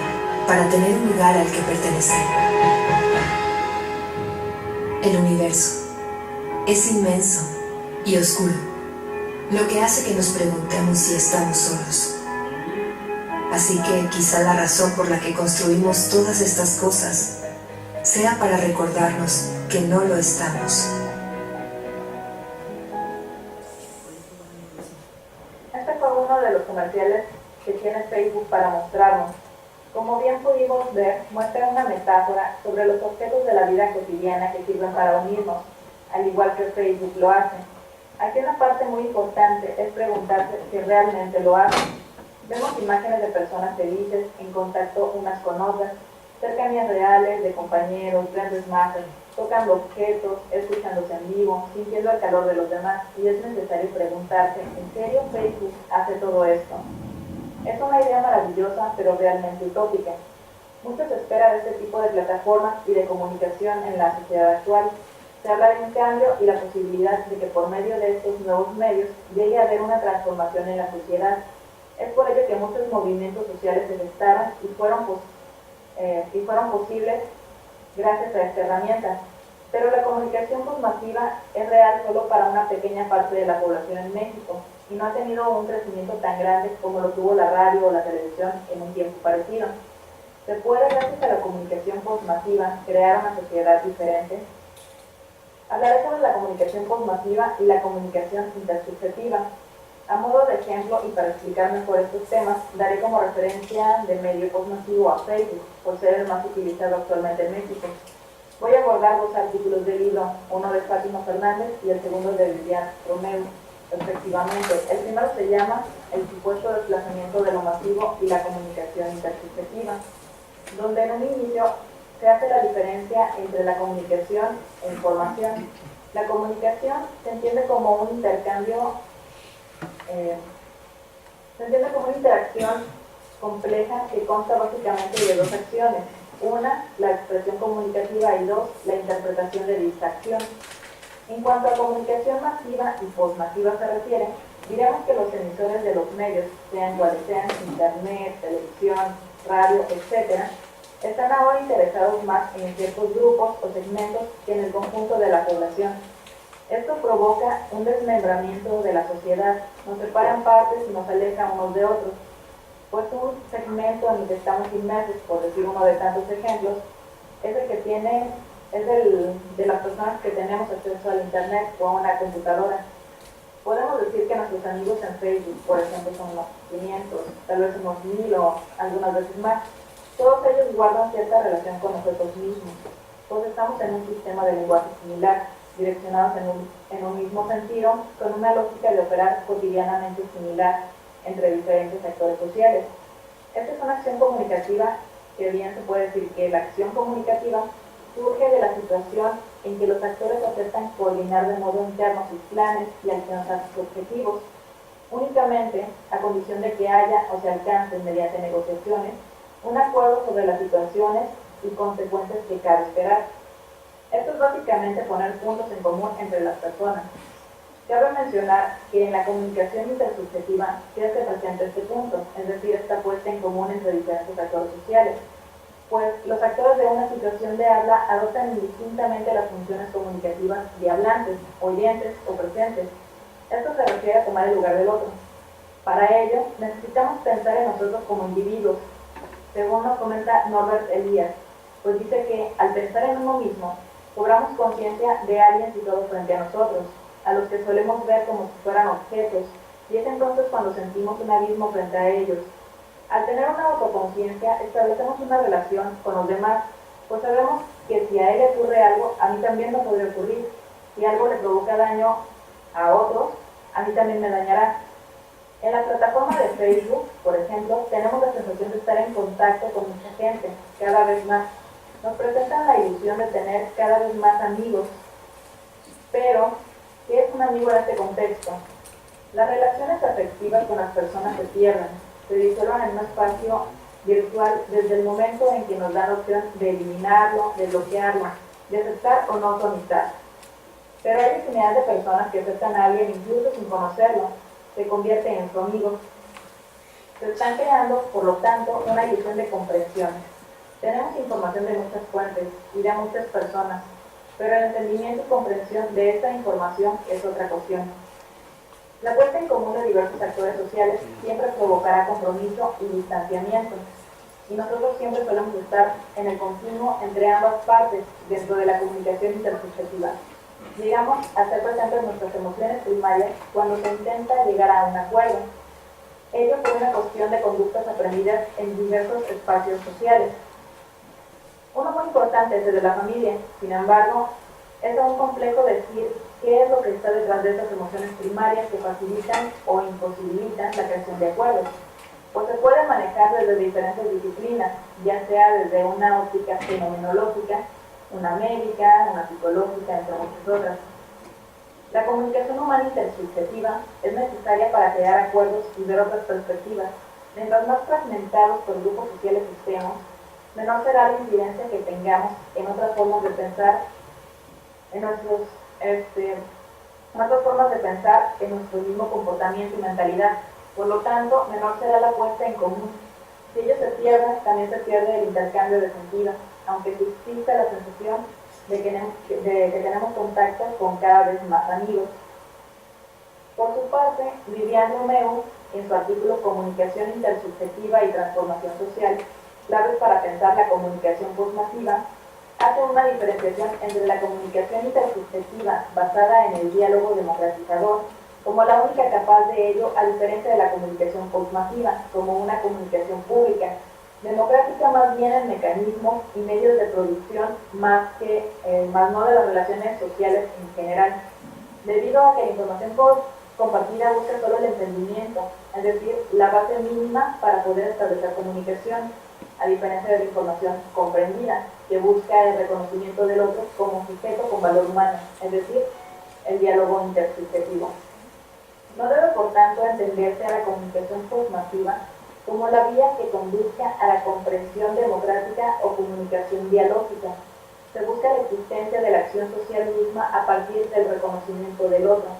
para tener un lugar al que pertenecer. El universo es inmenso y oscuro, lo que hace que nos preguntemos si estamos solos. Así que quizá la razón por la que construimos todas estas cosas sea para recordarnos que no lo estamos. Este fue uno de los comerciales que tiene Facebook para mostrarnos. Como bien pudimos ver, muestra una metáfora sobre los objetos de la vida cotidiana que sirven para unirnos, al igual que Facebook lo hace. Aquí una parte muy importante es preguntarse si realmente lo hacen. Vemos imágenes de personas felices, en contacto unas con otras, cercanías reales de compañeros, grandes masas, tocando objetos, escuchándose en vivo, sintiendo el calor de los demás, y es necesario preguntarse, ¿en serio Facebook hace todo esto? Es una idea maravillosa, pero realmente utópica. Mucho se espera de este tipo de plataformas y de comunicación en la sociedad actual. Se habla de un cambio y la posibilidad de que por medio de estos nuevos medios llegue a haber una transformación en la sociedad. Es por ello que muchos movimientos sociales se gestaron y fueron posibles gracias a esta herramienta. Pero la comunicación postmasiva es real solo para una pequeña parte de la población en México y no ha tenido un crecimiento tan grande como lo tuvo la radio o la televisión en un tiempo parecido. ¿Se puede, gracias a la comunicación postmasiva, crear una sociedad diferente? Hablaré sobre la comunicación postmasiva y la comunicación intersubjetiva. A modo de ejemplo y para explicar mejor estos temas, daré como referencia de medio postmasivo a Facebook, por ser el más utilizado actualmente en México. Voy a abordar dos artículos del libro, uno de Fátima Fernández y el segundo de Vivian Romeu, respectivamente. El primero se llama El supuesto desplazamiento de lo masivo y la comunicación intersubjetiva, donde en un inicio se hace la diferencia entre la comunicación e información. La comunicación se entiende como un intercambio, una interacción compleja que consta básicamente de dos acciones. Una, la expresión comunicativa, y dos, la interpretación de dicha acción. En cuanto a comunicación masiva y postmasiva se refiere, diremos que los emisores de los medios, sean cuales sean, internet, televisión, radio, etc., están ahora interesados más en ciertos grupos o segmentos que en el conjunto de la población. Esto provoca un desmembramiento de la sociedad, nos separa en partes y nos aleja unos de otros. pues un segmento en el que estamos inmersos, por decir uno de tantos ejemplos, es el que de las personas que tenemos acceso al internet o a una computadora. Podemos decir que nuestros amigos en Facebook, por ejemplo, son unos 500, tal vez unos 1000 o algunas veces más. Todos ellos guardan cierta relación con nosotros mismos, pues estamos en un sistema de lenguaje similar, direccionados en un mismo sentido, con una lógica de operar cotidianamente similar entre diferentes actores sociales. Esta es una acción comunicativa que bien se puede decir que la acción comunicativa surge de la situación en que los actores aceptan coordinar de modo interno sus planes y alcanzar sus objetivos, únicamente a condición de que haya o se alcance mediante negociaciones un acuerdo sobre las situaciones y consecuencias que cabe esperar. Esto es básicamente poner puntos en común entre las personas. Cabe mencionar que en la comunicación intersubjetiva se hace presente este punto, es decir, esta puesta en común entre diferentes actores sociales, pues los actores de una situación de habla adoptan indistintamente las funciones comunicativas de hablantes, oyentes o presentes. Esto se refiere a tomar el lugar del otro. Para ello, necesitamos pensar en nosotros como individuos, según nos comenta Norbert Elias, pues dice que al pensar en uno mismo, cobramos conciencia de alguien situado frente a nosotros, a los que solemos ver como si fueran objetos, y es entonces cuando sentimos un abismo frente a ellos. Al tener una autoconciencia, establecemos una relación con los demás, pues sabemos que si a él le ocurre algo, a mí también me podría ocurrir. Si algo le provoca daño a otros, a mí también me dañará. En la plataforma de Facebook, por ejemplo, tenemos la sensación de estar en contacto con mucha gente, cada vez más. Nos presentan la ilusión de tener cada vez más amigos. Pero, ¿qué es un amigo en este contexto? Las relaciones afectivas con las personas se pierden, se disuelven en un espacio virtual desde el momento en que nos dan la opción de eliminarlo, de bloquearlo, de aceptar o no su amistad. Pero hay infinidad de personas que aceptan a alguien incluso sin conocerlo, se convierten en su amigo. Se están creando, por lo tanto, una ilusión de comprensión. Tenemos información de muchas fuentes y de muchas personas, pero el entendimiento y comprensión de esta información es otra cuestión. La puesta en común de diversos actores sociales siempre provocará compromiso y distanciamiento, y nosotros siempre solemos estar en el continuo entre ambas partes dentro de la comunicación intersubjetiva. Llegamos a hacer presentes nuestras emociones primarias cuando se intenta llegar a un acuerdo. Ello por una cuestión de conductas aprendidas en diversos espacios sociales. Uno muy importante es el de la familia, sin embargo, es aún complejo decir qué es lo que está detrás de esas emociones primarias que facilitan o imposibilitan la creación de acuerdos, pues se puede manejar desde diferentes disciplinas, ya sea desde una óptica fenomenológica, una médica, una psicológica, entre muchas otras. La comunicación humana intersubjetiva es necesaria para crear acuerdos y ver otras perspectivas. Mientras más fragmentados por grupos sociales estemos, menor será la incidencia que tengamos en otras formas de pensar, en otras formas de pensar en nuestro mismo comportamiento y mentalidad. Por lo tanto, menor será la puesta en común. Si ellos se pierden, también se pierde el intercambio de sentido, aunque exista la sensación de que tenemos contacto con cada vez más amigos. Por su parte, Viviane Romeu, en su artículo Comunicación intersubjetiva y transformación social, claves para pensar la comunicación postmasiva, hace una diferenciación entre la comunicación intersubjetiva basada en el diálogo democratizador, como la única capaz de ello, a diferencia de la comunicación postmasiva, como una comunicación pública, democrática más bien en mecanismos y medios de producción más no de las relaciones sociales en general, debido a que la información compartida busca solo el entendimiento, es decir, la base mínima para poder establecer comunicación, a diferencia de la información comprendida, que busca el reconocimiento del otro como sujeto con valor humano, es decir, el diálogo intersubjetivo. No debe, por tanto, entenderse a la comunicación postmasiva como la vía que conduzca a la comprensión democrática o comunicación dialógica. Se busca la existencia de la acción social misma a partir del reconocimiento del otro.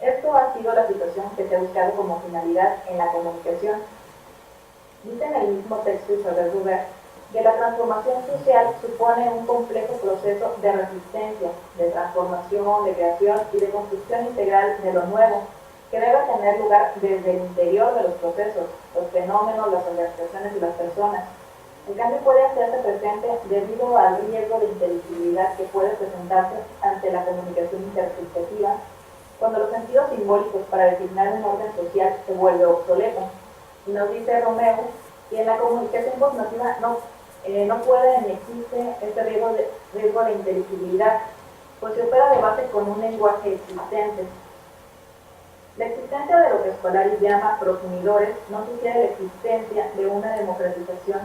Esto ha sido la situación que se ha buscado como finalidad en la comunicación. Dice en el mismo texto Isabel Rubert que la transformación social supone un complejo proceso de resistencia, de transformación, de creación y de construcción integral de lo nuevo, que debe tener lugar desde el interior de los procesos, los fenómenos, las organizaciones y las personas. En cambio, puede hacerse presente debido al riesgo de inteligibilidad que puede presentarse ante la comunicación intersubjetiva, cuando los sentidos simbólicos para designar un orden social se vuelve obsoleto. Y nos dice Romeu que en la comunicación postnativa no puede ni existe este riesgo de inteligibilidad, pues se opera de base con un lenguaje existente. La existencia de lo que Scolari llama progenitores no sugiere la existencia de una democratización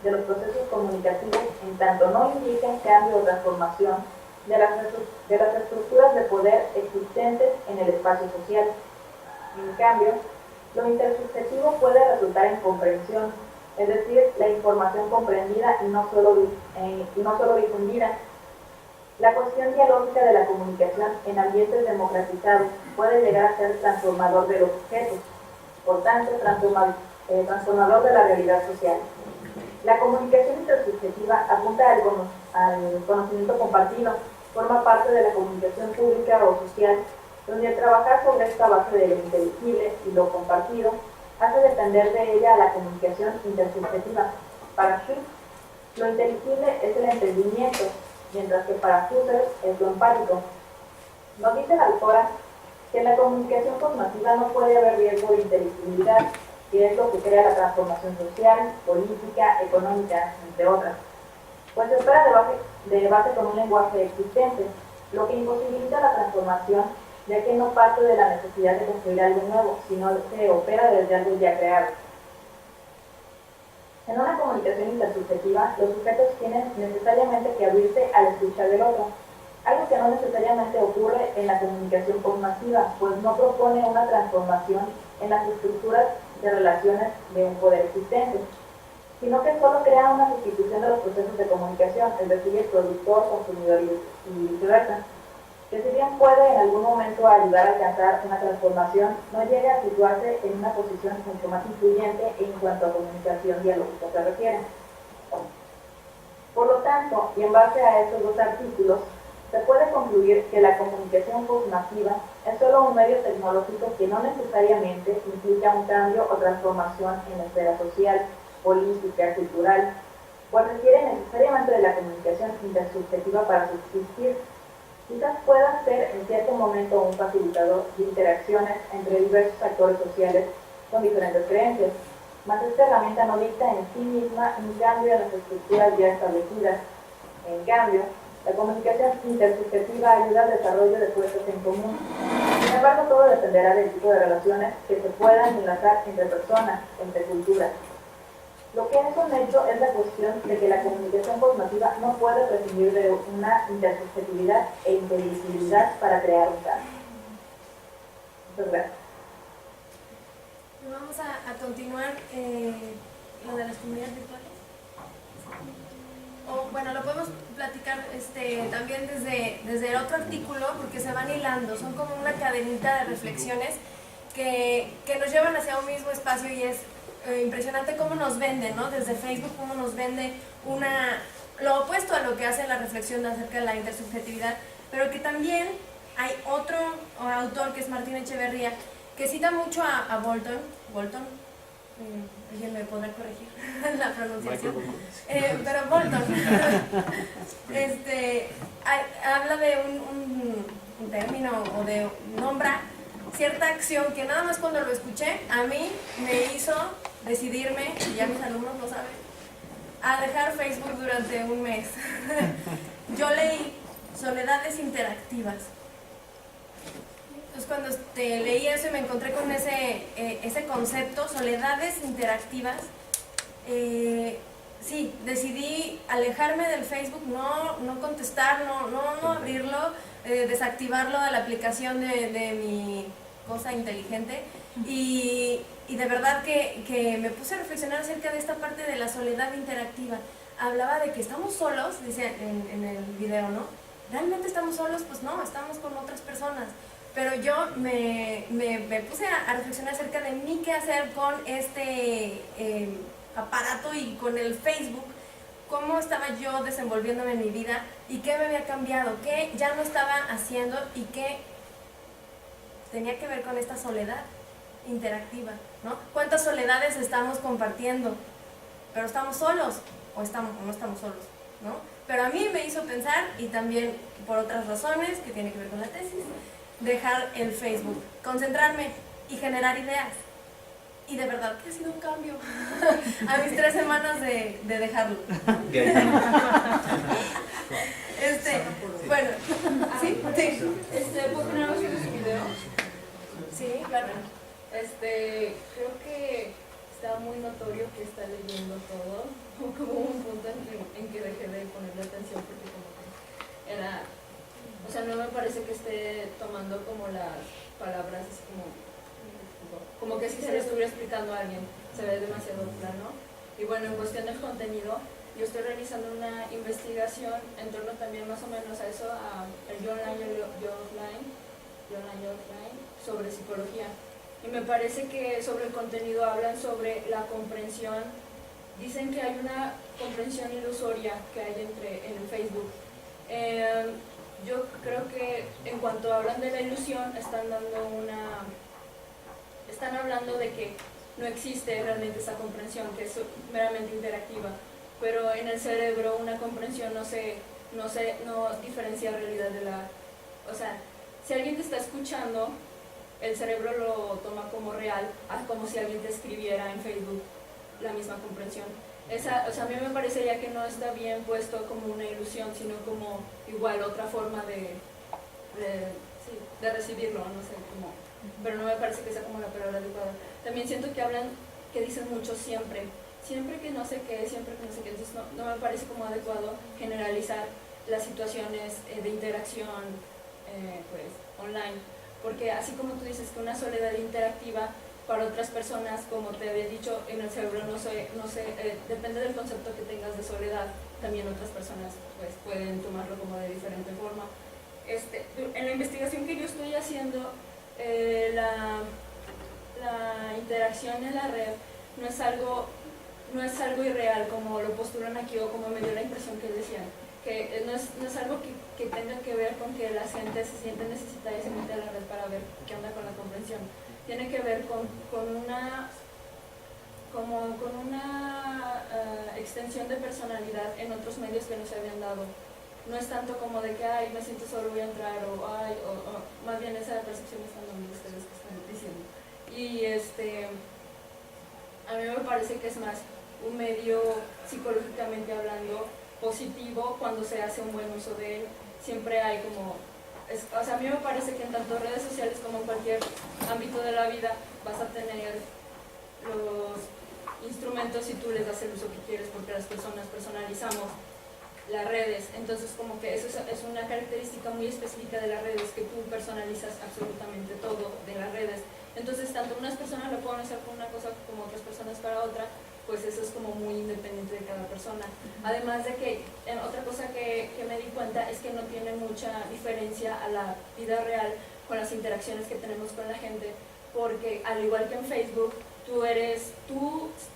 de los procesos comunicativos, en tanto no impliquen cambio o transformación de las estructuras de poder existentes en el espacio social. En cambio, lo intersubjetivo puede resultar en comprensión, es decir, la información comprendida y no solo difundida. La cuestión dialógica de la comunicación en ambientes democratizados puede llegar a ser transformador de los sujetos, por tanto, transformador de la realidad social. La comunicación intersubjetiva apunta al conocimiento compartido, forma parte de la comunicación pública o social, donde al trabajar sobre esta base de lo inteligible y lo compartido, hace depender de ella a la comunicación intersubjetiva. Para Schiff, lo inteligible es el entendimiento, mientras que para Husserl es lo empático. Nos dice la autora que en la comunicación formativa no puede haber riesgo de inteligibilidad, que es lo que crea la transformación social, política, económica, entre otras, pues se opera de base con un lenguaje existente, lo que imposibilita la transformación, ya que no parte de la necesidad de construir algo nuevo, sino que opera desde algo ya creado. En una comunicación intersubjetiva, los sujetos tienen necesariamente que abrirse al escuchar del otro, algo que no necesariamente ocurre en la comunicación cognitiva, pues no propone una transformación en las estructuras de relaciones de un poder existente, sino que solo crea una sustitución de los procesos de comunicación, es decir, el productor, consumidor y viceversa, que si bien puede en algún momento ayudar a alcanzar una transformación, no llega a situarse en una posición mucho más influyente en cuanto a comunicación dialógica se refiere. Por lo tanto, y en base a estos dos artículos, se puede concluir que la comunicación postmasiva es solo un medio tecnológico que no necesariamente implica un cambio o transformación en la esfera social, política, cultural, pues requiere necesariamente de la comunicación intersubjetiva para subsistir. Quizás pueda ser en cierto momento un facilitador de interacciones entre diversos actores sociales con diferentes creencias, mas esta herramienta no dicta en sí misma un cambio en las estructuras ya establecidas. En cambio, la comunicación intersubjetiva ayuda al desarrollo de fuerzas en común. Sin embargo, todo dependerá del tipo de relaciones que se puedan enlazar entre personas, entre culturas. Lo que es un hecho es la cuestión de que la comunicación postmasiva no puede prescindir de una intersubjetividad e inteligibilidad para crear un cambio. Muchas gracias. Vamos a continuar lo de las comunidades virtuales. O bueno, lo podemos platicar también desde el otro artículo, porque se van hilando, son como una cadenita de reflexiones que nos llevan hacia un mismo espacio, y es impresionante cómo nos venden, ¿no? Desde Facebook, cómo nos vende lo opuesto a lo que hace la reflexión acerca de la intersubjetividad, pero que también hay otro autor, que es Martín Echeverría, que cita mucho a Bolton, alguien me podrá corregir la pronunciación, pero Bolton habla de un término, o nombra cierta acción que nada más cuando lo escuché a mí me hizo decidirme, y ya mis alumnos lo saben, a dejar Facebook durante un mes. Yo leí Soledades Interactivas. Entonces cuando leí eso y me encontré con ese concepto, soledades interactivas, sí, decidí alejarme del Facebook, no contestar, no abrirlo, desactivarlo de la aplicación de mi cosa inteligente, y de verdad que me puse a reflexionar acerca de esta parte de la soledad interactiva. Hablaba de que estamos solos, dice en el video, ¿no? ¿Realmente estamos solos? Pues no, estamos con otras personas. Pero yo me puse a reflexionar acerca de mí, qué hacer con este aparato y con el Facebook, cómo estaba yo desenvolviéndome en mi vida y qué me había cambiado, qué ya no estaba haciendo y qué tenía que ver con esta soledad interactiva, ¿no? ¿Cuántas soledades estamos compartiendo? Pero estamos solos o no estamos solos, ¿no? Pero a mí me hizo pensar, y también por otras razones que tienen que ver con la tesis, dejar el Facebook, concentrarme y generar ideas. Y de verdad que ha sido un cambio a mis 3 semanas de dejarlo. Bueno, ¿sí? ¿Puedo poner algo sobre su video? Sí, claro. Creo que está muy notorio que está leyendo todo. Como un punto en que dejé de ponerle atención porque como que era... O sea, no me parece que esté tomando como las palabras así como que si se le estuviera explicando a alguien, se ve demasiado plano. Y bueno, en cuestión del contenido, yo estoy realizando una investigación en torno también más o menos a eso, a el yo online y offline, sobre psicología. Y me parece que sobre el contenido hablan sobre la comprensión. Dicen que hay una comprensión ilusoria que hay en el Facebook. Yo creo que en cuanto hablan de la ilusión, están hablando de que no existe realmente esa comprensión, que es meramente interactiva, pero en el cerebro una comprensión no diferencia realidad de la... O sea, si alguien te está escuchando, el cerebro lo toma como real, como si alguien te escribiera en Facebook la misma comprensión. O sea, a mí me parecería que no está bien puesto como una ilusión, sino como igual otra forma de recibirlo, no sé, pero no me parece que sea como la palabra adecuada. También siento que dicen mucho siempre que no sé qué, entonces no me parece como adecuado generalizar las situaciones de interacción pues online, porque así como tú dices que una soledad interactiva para otras personas, como te había dicho, en el cerebro no sé, depende del concepto que tengas de soledad, también otras personas pues pueden tomarlo como de diferente forma. En la investigación que yo estoy haciendo, la interacción en la red no es algo irreal como lo postulan aquí, o como me dio la impresión que decían, que no es algo que tenga que ver con que la gente se siente necesitada y se mete a la red para ver qué onda con la comprensión. Tiene que ver con una extensión de personalidad en otros medios que no se habían dado. No es tanto como de que, ay, me siento solo, voy a entrar, o más bien esa percepción están dando ustedes que están diciendo. Y a mí me parece que es más un medio, psicológicamente hablando, positivo cuando se hace un buen uso de él. Siempre hay como... o sea, a mí me parece que en tanto redes sociales como en cualquier ámbito de la vida vas a tener los instrumentos y tú les das el uso que quieres, porque las personas personalizamos las redes, entonces como que eso es una característica muy específica de las redes, que tú personalizas absolutamente todo de las redes. Entonces tanto unas personas lo pueden hacer con una cosa como otras personas para otra, pues eso es como muy independiente de cada persona. Además de que otra cosa que me di cuenta es que no tiene mucha diferencia a la vida real con las interacciones que tenemos con la gente, porque al igual que en Facebook, tú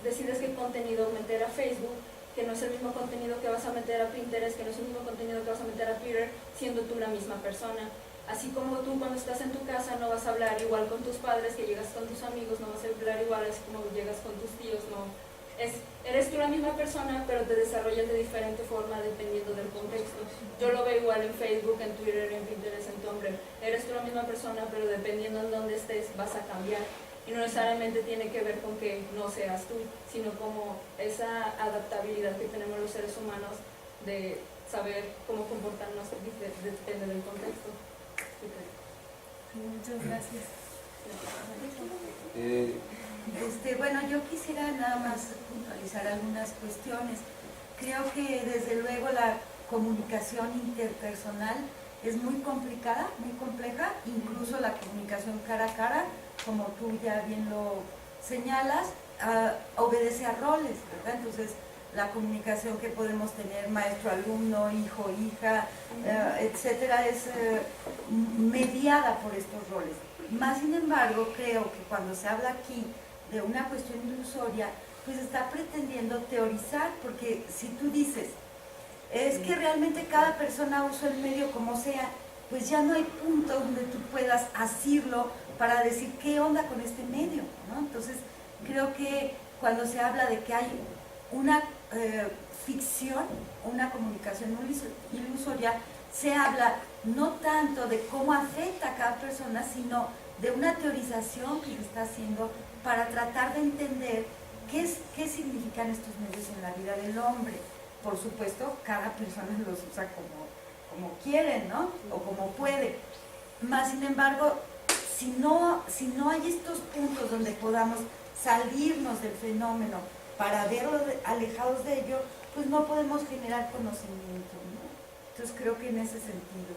decides qué contenido meter a Facebook, que no es el mismo contenido que vas a meter a Pinterest, que no es el mismo contenido que vas a meter a Twitter, siendo tú la misma persona. Así como tú cuando estás en tu casa no vas a hablar igual con tus padres que llegas con tus amigos, no vas a hablar igual así como llegas con tus tíos, no. Eres tú la misma persona, pero te desarrollas de diferente forma dependiendo del contexto. Yo lo veo igual en Facebook, en Twitter, en Pinterest, en Tumblr. Eres tú la misma persona, pero dependiendo en dónde estés vas a cambiar. Y no necesariamente tiene que ver con que no seas tú, sino como esa adaptabilidad que tenemos los seres humanos de saber cómo comportarnos depende del contexto. Muchas gracias. Bueno, yo quisiera nada más puntualizar algunas cuestiones. Creo que desde luego la comunicación interpersonal es muy complicada, muy compleja, incluso la comunicación cara a cara, como tú ya bien lo señalas, obedece a roles, ¿verdad? Entonces, la comunicación que podemos tener maestro-alumno, hijo-hija, etcétera, es mediada por estos roles. Más sin embargo, creo que cuando se habla aquí de una cuestión ilusoria, pues está pretendiendo teorizar, porque si tú dices, es que realmente cada persona usa el medio como sea, pues ya no hay punto donde tú puedas asirlo para decir qué onda con este medio, ¿no? Entonces, creo que cuando se habla de que hay una ficción, una comunicación ilusoria, se habla no tanto de cómo afecta a cada persona, sino de una teorización que se está haciendo para tratar de entender qué significan estos medios en la vida del hombre. Por supuesto, cada persona los usa como quiere, ¿no? O como puede. Más sin embargo, si no hay estos puntos donde podamos salirnos del fenómeno para verlo alejados de ello, pues no podemos generar conocimiento, ¿no? Entonces creo que en ese sentido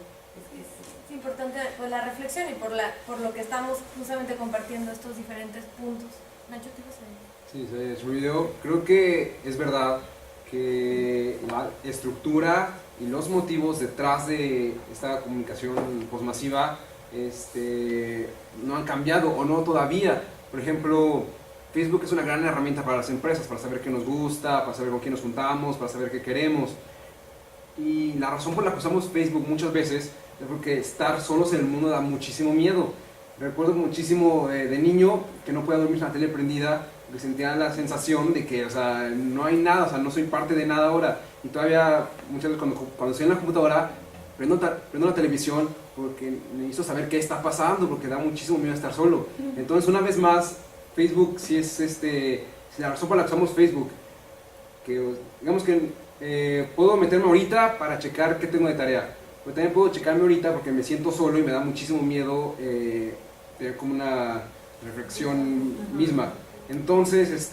es importante pues, la reflexión y por lo que estamos justamente compartiendo estos diferentes puntos. Nacho, ¿te ibas a decir? Sí, su video. Creo que es verdad que la estructura y los motivos detrás de esta comunicación postmasiva no han cambiado o no todavía. Por ejemplo, Facebook es una gran herramienta para las empresas, para saber qué nos gusta, para saber con quién nos juntamos, para saber qué queremos. Y la razón por la que usamos Facebook muchas veces es porque estar solos en el mundo da muchísimo miedo. Recuerdo muchísimo de niño que no podía dormir con la tele prendida, que sentía la sensación de que, o sea, no hay nada, o sea, no soy parte de nada ahora. Y todavía muchas veces cuando estoy en la computadora, prendo la televisión porque necesito saber qué está pasando, porque da muchísimo miedo estar solo. Entonces, una vez más, Facebook sí es la razón por la que usamos Facebook. Que, digamos que puedo meterme ahorita para checar qué tengo de tarea. Pero también puedo checarme ahorita porque me siento solo y me da muchísimo miedo tener como una reflexión misma. Entonces,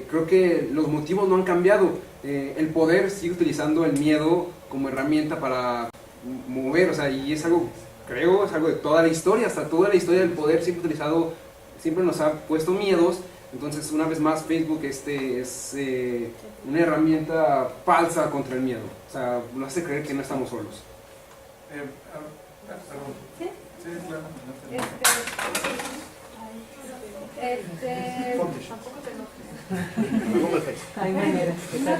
creo que los motivos no han cambiado. El poder sigue utilizando el miedo como herramienta para mover, o sea, y es algo, creo, es algo de toda la historia, hasta toda la historia del poder siempre utilizado, siempre nos ha puesto miedos. Entonces, una vez más, Facebook es una herramienta falsa contra el miedo. O sea, nos hace creer que no estamos solos. Perdón. ¿Sí? Sí, claro. Tampoco te enojes. Hay maneras. No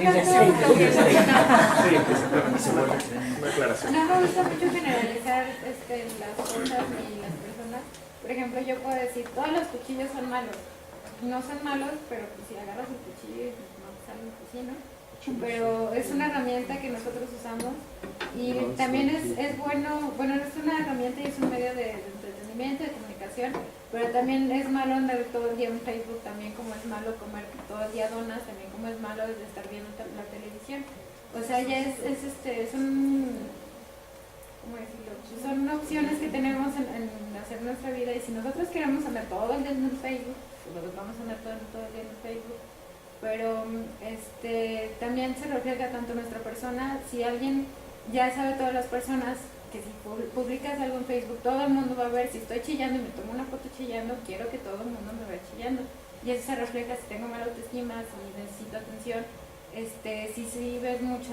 me gusta mucho generalizar las cosas y las personas. Por ejemplo, yo puedo decir, todos los cuchillos son malos. No son malos, pero pues si agarras el cuchillo no te sale un cuchillo, ¿no? Pero es una herramienta que nosotros usamos y también es bueno, es una herramienta y es un medio de entretenimiento, de comunicación, pero también es malo andar todo el día en Facebook, también como es malo comer todo el día donas, también como es malo estar viendo la televisión. O sea, ya ¿cómo decirlo? Son opciones que tenemos en hacer nuestra vida, y si nosotros queremos andar todo el día en Facebook, pues vamos a andar todo el día en Facebook. Pero también se refleja tanto nuestra persona. Si alguien ya sabe, todas las personas, que si publicas algo en Facebook, todo el mundo va a ver. Si estoy chillando y me tomo una foto chillando, quiero que todo el mundo me vea chillando, y eso se refleja si tengo mala autoestima, si necesito atención. Si ves muchos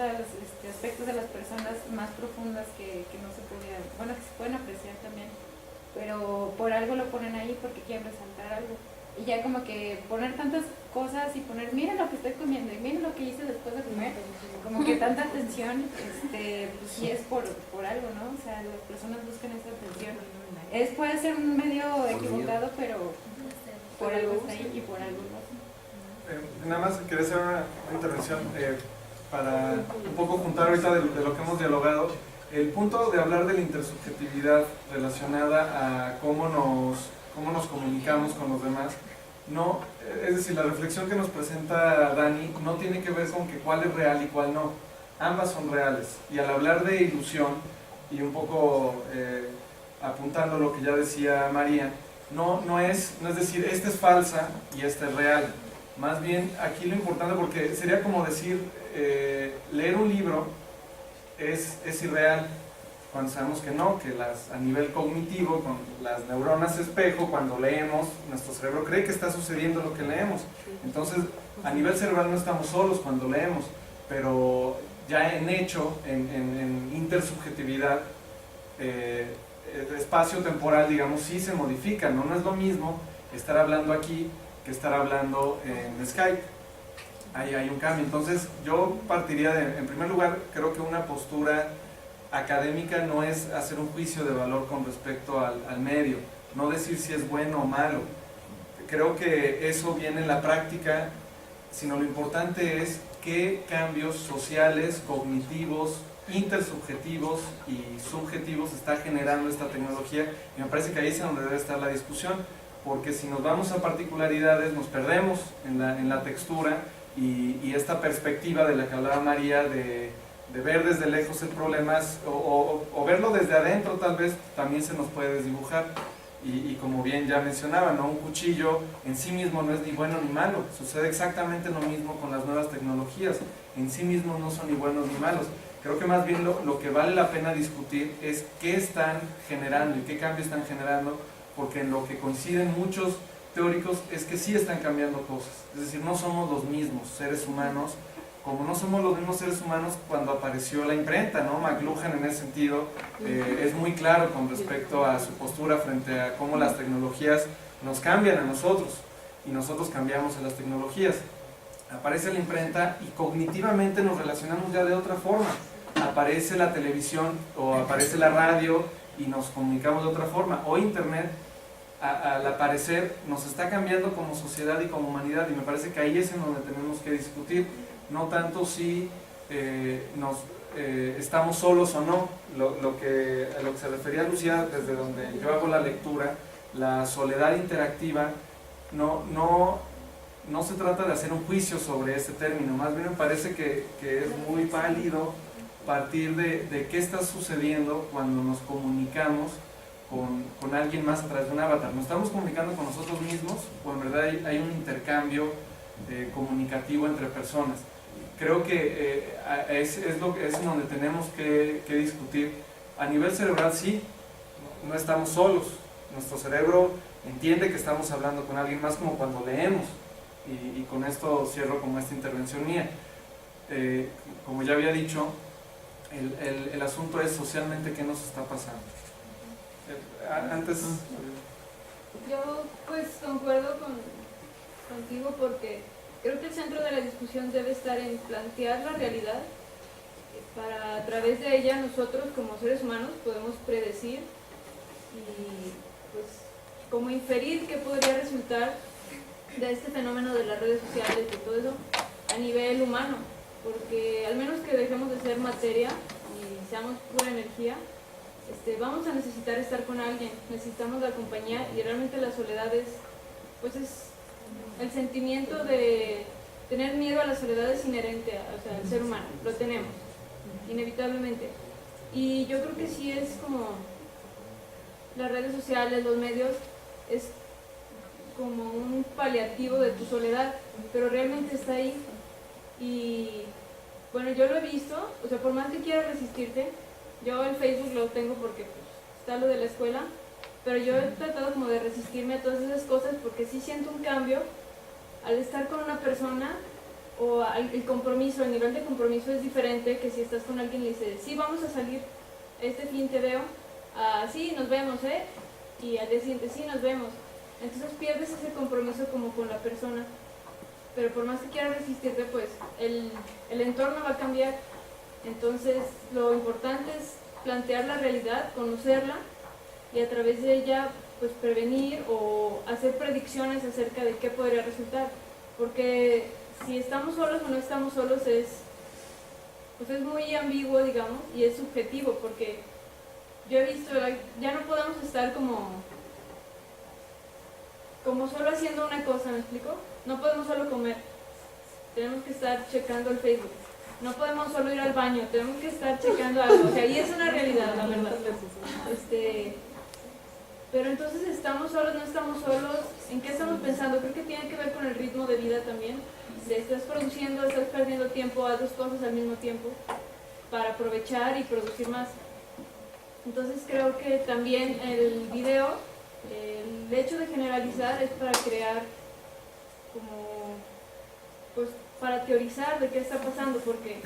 aspectos de las personas más profundas que no se podían, que se pueden apreciar también, pero por algo lo ponen ahí, porque quieren resaltar algo. Y ya como que poner tantas cosas y poner, miren lo que estoy comiendo y miren lo que hice después de comer, como que tanta atención, pues sí es por algo, ¿no? O sea, las personas buscan esa atención. Puede ser un medio equivocado, pero por algo está ahí y por algo no. Nada más quería hacer una intervención para un poco juntar ahorita de lo que hemos dialogado. El punto de hablar de la intersubjetividad relacionada a cómo nos comunicamos con los demás, no, es decir, la reflexión que nos presenta Dani no tiene que ver con que cuál es real y cuál no. Ambas son reales. Y al hablar de ilusión, y un poco apuntando lo que ya decía María, no es decir, esta es falsa y esta es real. Más bien, aquí lo importante, porque sería como decir, leer un libro es irreal, cuando sabemos que no, que a nivel cognitivo, con las neuronas espejo, cuando leemos, nuestro cerebro cree que está sucediendo lo que leemos. Entonces, a nivel cerebral no estamos solos cuando leemos, pero ya en hecho, en intersubjetividad, el espacio temporal, digamos, sí se modifica, ¿no? No es lo mismo estar hablando aquí que estar hablando en Skype. Ahí hay un cambio. Entonces yo partiría en primer lugar, creo que una postura académica no es hacer un juicio de valor con respecto al medio, no decir si es bueno o malo. Creo que eso viene en la práctica, sino lo importante es qué cambios sociales, cognitivos, intersubjetivos y subjetivos está generando esta tecnología, y me parece que ahí es donde debe estar la discusión, porque si nos vamos a particularidades nos perdemos en la textura y esta perspectiva de la que hablaba María de ver desde lejos el problema o verlo desde adentro tal vez también se nos puede desdibujar. Y como bien ya mencionaba, ¿no? Un cuchillo en sí mismo no es ni bueno ni malo. Sucede exactamente lo mismo con las nuevas tecnologías. En sí mismos no son ni buenos ni malos. Creo que más bien lo que vale la pena discutir es qué están generando y qué cambio están generando, porque en lo que coinciden muchos teóricos es que sí están cambiando cosas. Es decir, no somos los mismos seres humanos, como no somos los mismos seres humanos cuando apareció la imprenta, ¿no? McLuhan en ese sentido es muy claro con respecto a su postura frente a cómo las tecnologías nos cambian a nosotros y nosotros cambiamos a las tecnologías. Aparece la imprenta y cognitivamente nos relacionamos ya de otra forma. Aparece la televisión o aparece la radio y nos comunicamos de otra forma. O internet, al aparecer, nos está cambiando como sociedad y como humanidad, y me parece que ahí es en donde tenemos que discutir. No tanto si estamos solos o no, a lo que se refería Lucía, desde donde yo hago la lectura, la soledad interactiva, no se trata de hacer un juicio sobre este término, más bien me parece que es muy válido partir de qué está sucediendo cuando nos comunicamos con alguien más a través de un avatar. ¿Nos estamos comunicando con nosotros mismos o en verdad hay un intercambio comunicativo entre personas? Creo que es donde tenemos que discutir. A nivel cerebral sí, no estamos solos. Nuestro cerebro entiende que estamos hablando con alguien más, como cuando leemos. Y con esto cierro como esta intervención mía. Como ya había dicho, el asunto es socialmente qué nos está pasando. Antes... Yo pues concuerdo contigo porque creo que el centro de la discusión debe estar en plantear la realidad para a través de ella nosotros como seres humanos podemos predecir y pues como inferir qué podría resultar de este fenómeno de las redes sociales, de todo eso a nivel humano, porque al menos que dejemos de ser materia y seamos pura energía, vamos a necesitar estar con alguien, necesitamos la compañía, y realmente la soledad es el sentimiento de tener miedo a la soledad es inherente al ser humano, lo tenemos, inevitablemente. Y yo creo que sí es como las redes sociales, los medios, es como un paliativo de tu soledad, pero realmente está ahí. Y bueno, yo lo he visto, o sea, por más que quieras resistirte, yo el Facebook lo tengo porque pues, está lo de la escuela, pero yo he tratado como de resistirme a todas esas cosas porque sí siento un cambio al estar con una persona, o el compromiso, el nivel de compromiso es diferente que si estás con alguien y le dices, sí, vamos a salir, este fin te veo, sí, nos vemos, y al día siguiente, sí, nos vemos. Entonces pierdes ese compromiso como con la persona, pero por más que quieras resistirte, pues el entorno va a cambiar. Entonces lo importante es plantear la realidad, conocerla, y a través de ella pues prevenir o hacer predicciones acerca de qué podría resultar, porque si estamos solos o no estamos solos es muy ambiguo, digamos, y es subjetivo, porque yo he visto, ya no podemos estar como solo haciendo una cosa, ¿me explico? No podemos solo comer, tenemos que estar checando el Facebook. No podemos solo ir al baño, tenemos que estar checando algo, o sea, y es una realidad, la verdad. Pero entonces, ¿estamos solos, no estamos solos? ¿En qué estamos pensando? Creo que tiene que ver con el ritmo de vida también. Estás produciendo, estás perdiendo tiempo, haz dos cosas al mismo tiempo para aprovechar y producir más. Entonces creo que también el video, el hecho de generalizar es para crear para teorizar de qué está pasando, porque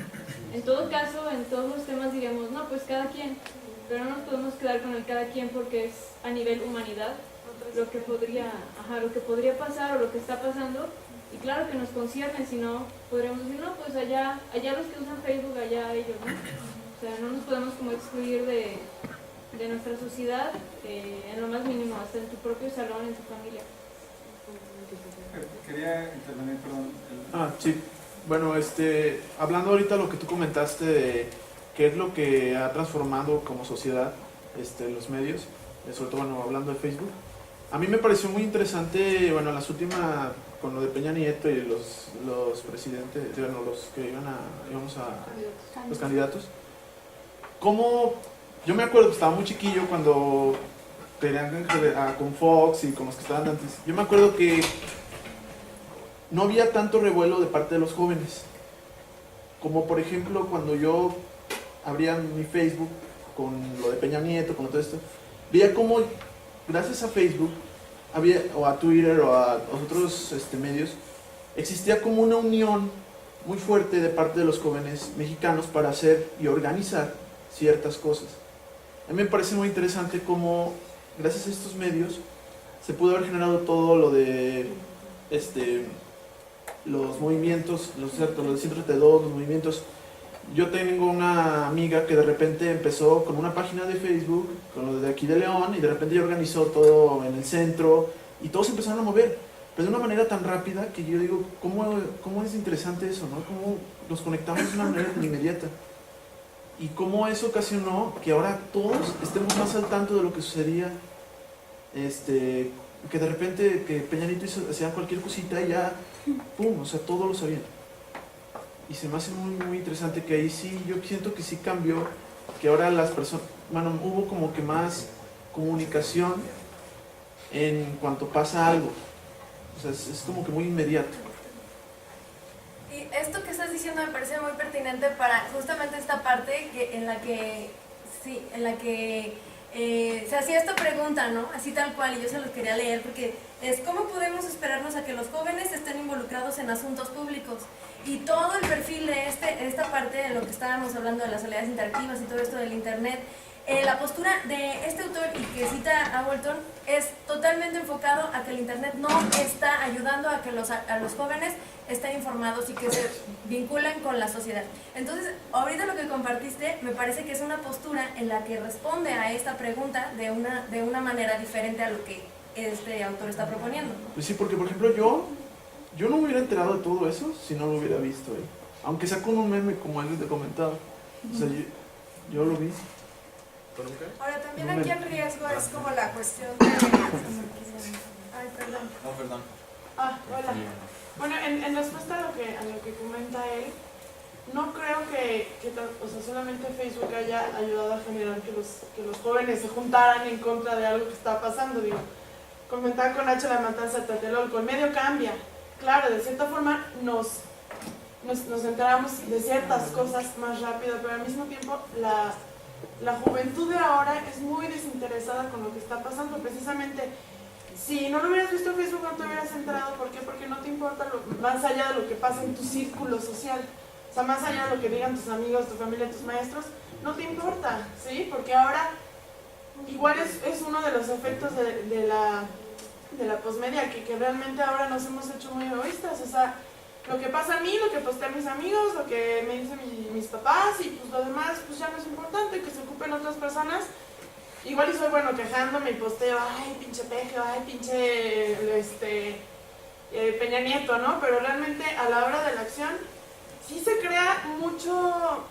en todo caso, en todos los temas diríamos, no, pues cada quien, pero no nos podemos quedar con el cada quien porque es a nivel humanidad lo que podría pasar o lo que está pasando, y claro que nos concierne, si no, podríamos decir, no, pues allá los que usan Facebook, allá ellos, ¿no? O sea, no nos podemos como excluir de nuestra sociedad, en lo más mínimo, hasta en tu propio salón, en tu familia. Quería intervenir, perdón. Sí. Bueno, hablando ahorita lo que tú comentaste de qué es lo que ha transformado como sociedad los medios, sobre todo hablando de Facebook, a mí me pareció muy interesante, bueno, las últimas, con lo de Peña Nieto y los presidentes, bueno, los que los candidatos, como yo me acuerdo que estaba muy chiquillo cuando tenían con Fox y con los que estaban antes, yo me acuerdo que no había tanto revuelo de parte de los jóvenes, como por ejemplo cuando yo abría mi Facebook con lo de Peña Nieto, con todo esto, veía como gracias a Facebook o a Twitter o a otros medios, existía como una unión muy fuerte de parte de los jóvenes mexicanos para hacer y organizar ciertas cosas. A mí me parece muy interesante cómo gracias a estos medios se pudo haber generado todo lo de los movimientos, los 132, los movimientos. Yo tengo una amiga que de repente empezó con una página de Facebook, con lo de aquí de León, y de repente ya organizó todo en el centro, y todos empezaron a mover, pero de una manera tan rápida que yo digo, ¿cómo es interesante eso, ¿no? Cómo nos conectamos de una manera tan inmediata. Y cómo eso ocasionó que ahora todos estemos más al tanto de lo que sucedía, que de repente que Peña Nieto hacía cualquier cosita y ya, ¡pum!, o sea, todos lo sabían. Y se me hace muy, muy interesante que ahí sí, yo siento que sí cambió, que ahora las personas, bueno, hubo como que más comunicación en cuanto pasa algo. O sea, es como que muy inmediato. Y esto que estás diciendo me parece muy pertinente para justamente esta parte en la que se hacía esta pregunta, ¿no? Así tal cual, y yo se los quería leer porque es ¿cómo podemos esperarnos a que los jóvenes estén involucrados en asuntos públicos? Y todo el perfil de esta parte de lo que estábamos hablando de las sociedades interactivas y todo esto del internet, la postura de este autor y que cita a Walton es totalmente enfocado a que el internet no está ayudando a que a los jóvenes estén informados y que se vinculen con la sociedad. Entonces, ahorita lo que compartiste me parece que es una postura en la que responde a esta pregunta de una manera diferente a lo que este autor está proponiendo. Pues sí, porque por ejemplo yo no me hubiera enterado de todo eso si no lo hubiera visto, aunque sea con un meme como alguien te comentaba. O sea, yo lo vi. Ahora también aquí el riesgo es como la cuestión de... Ay, perdón. No, perdón. Hola. Bueno, en respuesta a lo que comenta él, no creo que solamente Facebook haya ayudado a generar que los jóvenes se juntaran en contra de algo que está pasando. Digo, comentaba con Nacho la matanza de Tlatelolco, el medio cambia. Claro, de cierta forma nos enteramos de ciertas cosas más rápido, pero al mismo tiempo la juventud de ahora es muy desinteresada con lo que está pasando. Precisamente, si no lo hubieras visto en Facebook, no te hubieras enterado. ¿Por qué? Porque no te importa más allá de lo que pasa en tu círculo social. O sea, más allá de lo que digan tus amigos, tu familia, tus maestros, no te importa, ¿sí? Porque ahora, igual es uno de los efectos de la posmedia, que realmente ahora nos hemos hecho muy egoístas. O sea, lo que pasa a mí, lo que postean mis amigos, lo que me dicen mis papás, y pues lo demás pues ya no es importante, que se ocupen otras personas. Igual y soy bueno quejándome y posteo, ay pinche Peje, ay pinche Peña Nieto, ¿no? Pero realmente a la hora de la acción sí se crea mucho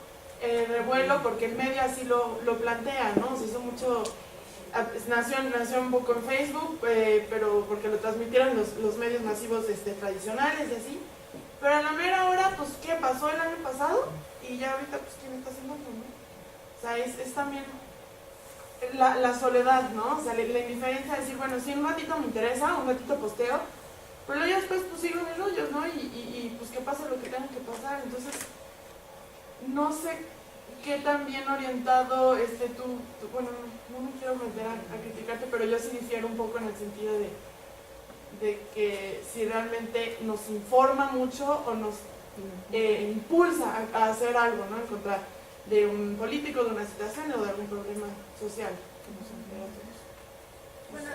revuelo porque el medio así lo plantea, ¿no? Se hizo mucho, nació un poco en Facebook, pero porque lo transmitieron los medios masivos tradicionales y así. Pero a la mera hora, pues, ¿qué pasó el año pasado? Y ya ahorita, pues, ¿quién está haciendo algo, no? O sea, es también la soledad, ¿no? O sea, la indiferencia de decir, bueno, sí, un ratito me interesa, un ratito posteo, pero luego ya después, pues, sigo mis rollos, ¿no? Y pues, que pase lo que tenga que pasar. Entonces, no sé qué tan bien orientado tú bueno, no me quiero meter a criticarte, pero yo sí difiero un poco en el sentido de que si realmente nos informa mucho o nos impulsa a hacer algo, ¿no? En contra de un político, de una situación o de algún problema social que nos enfrenta a todos. Bueno,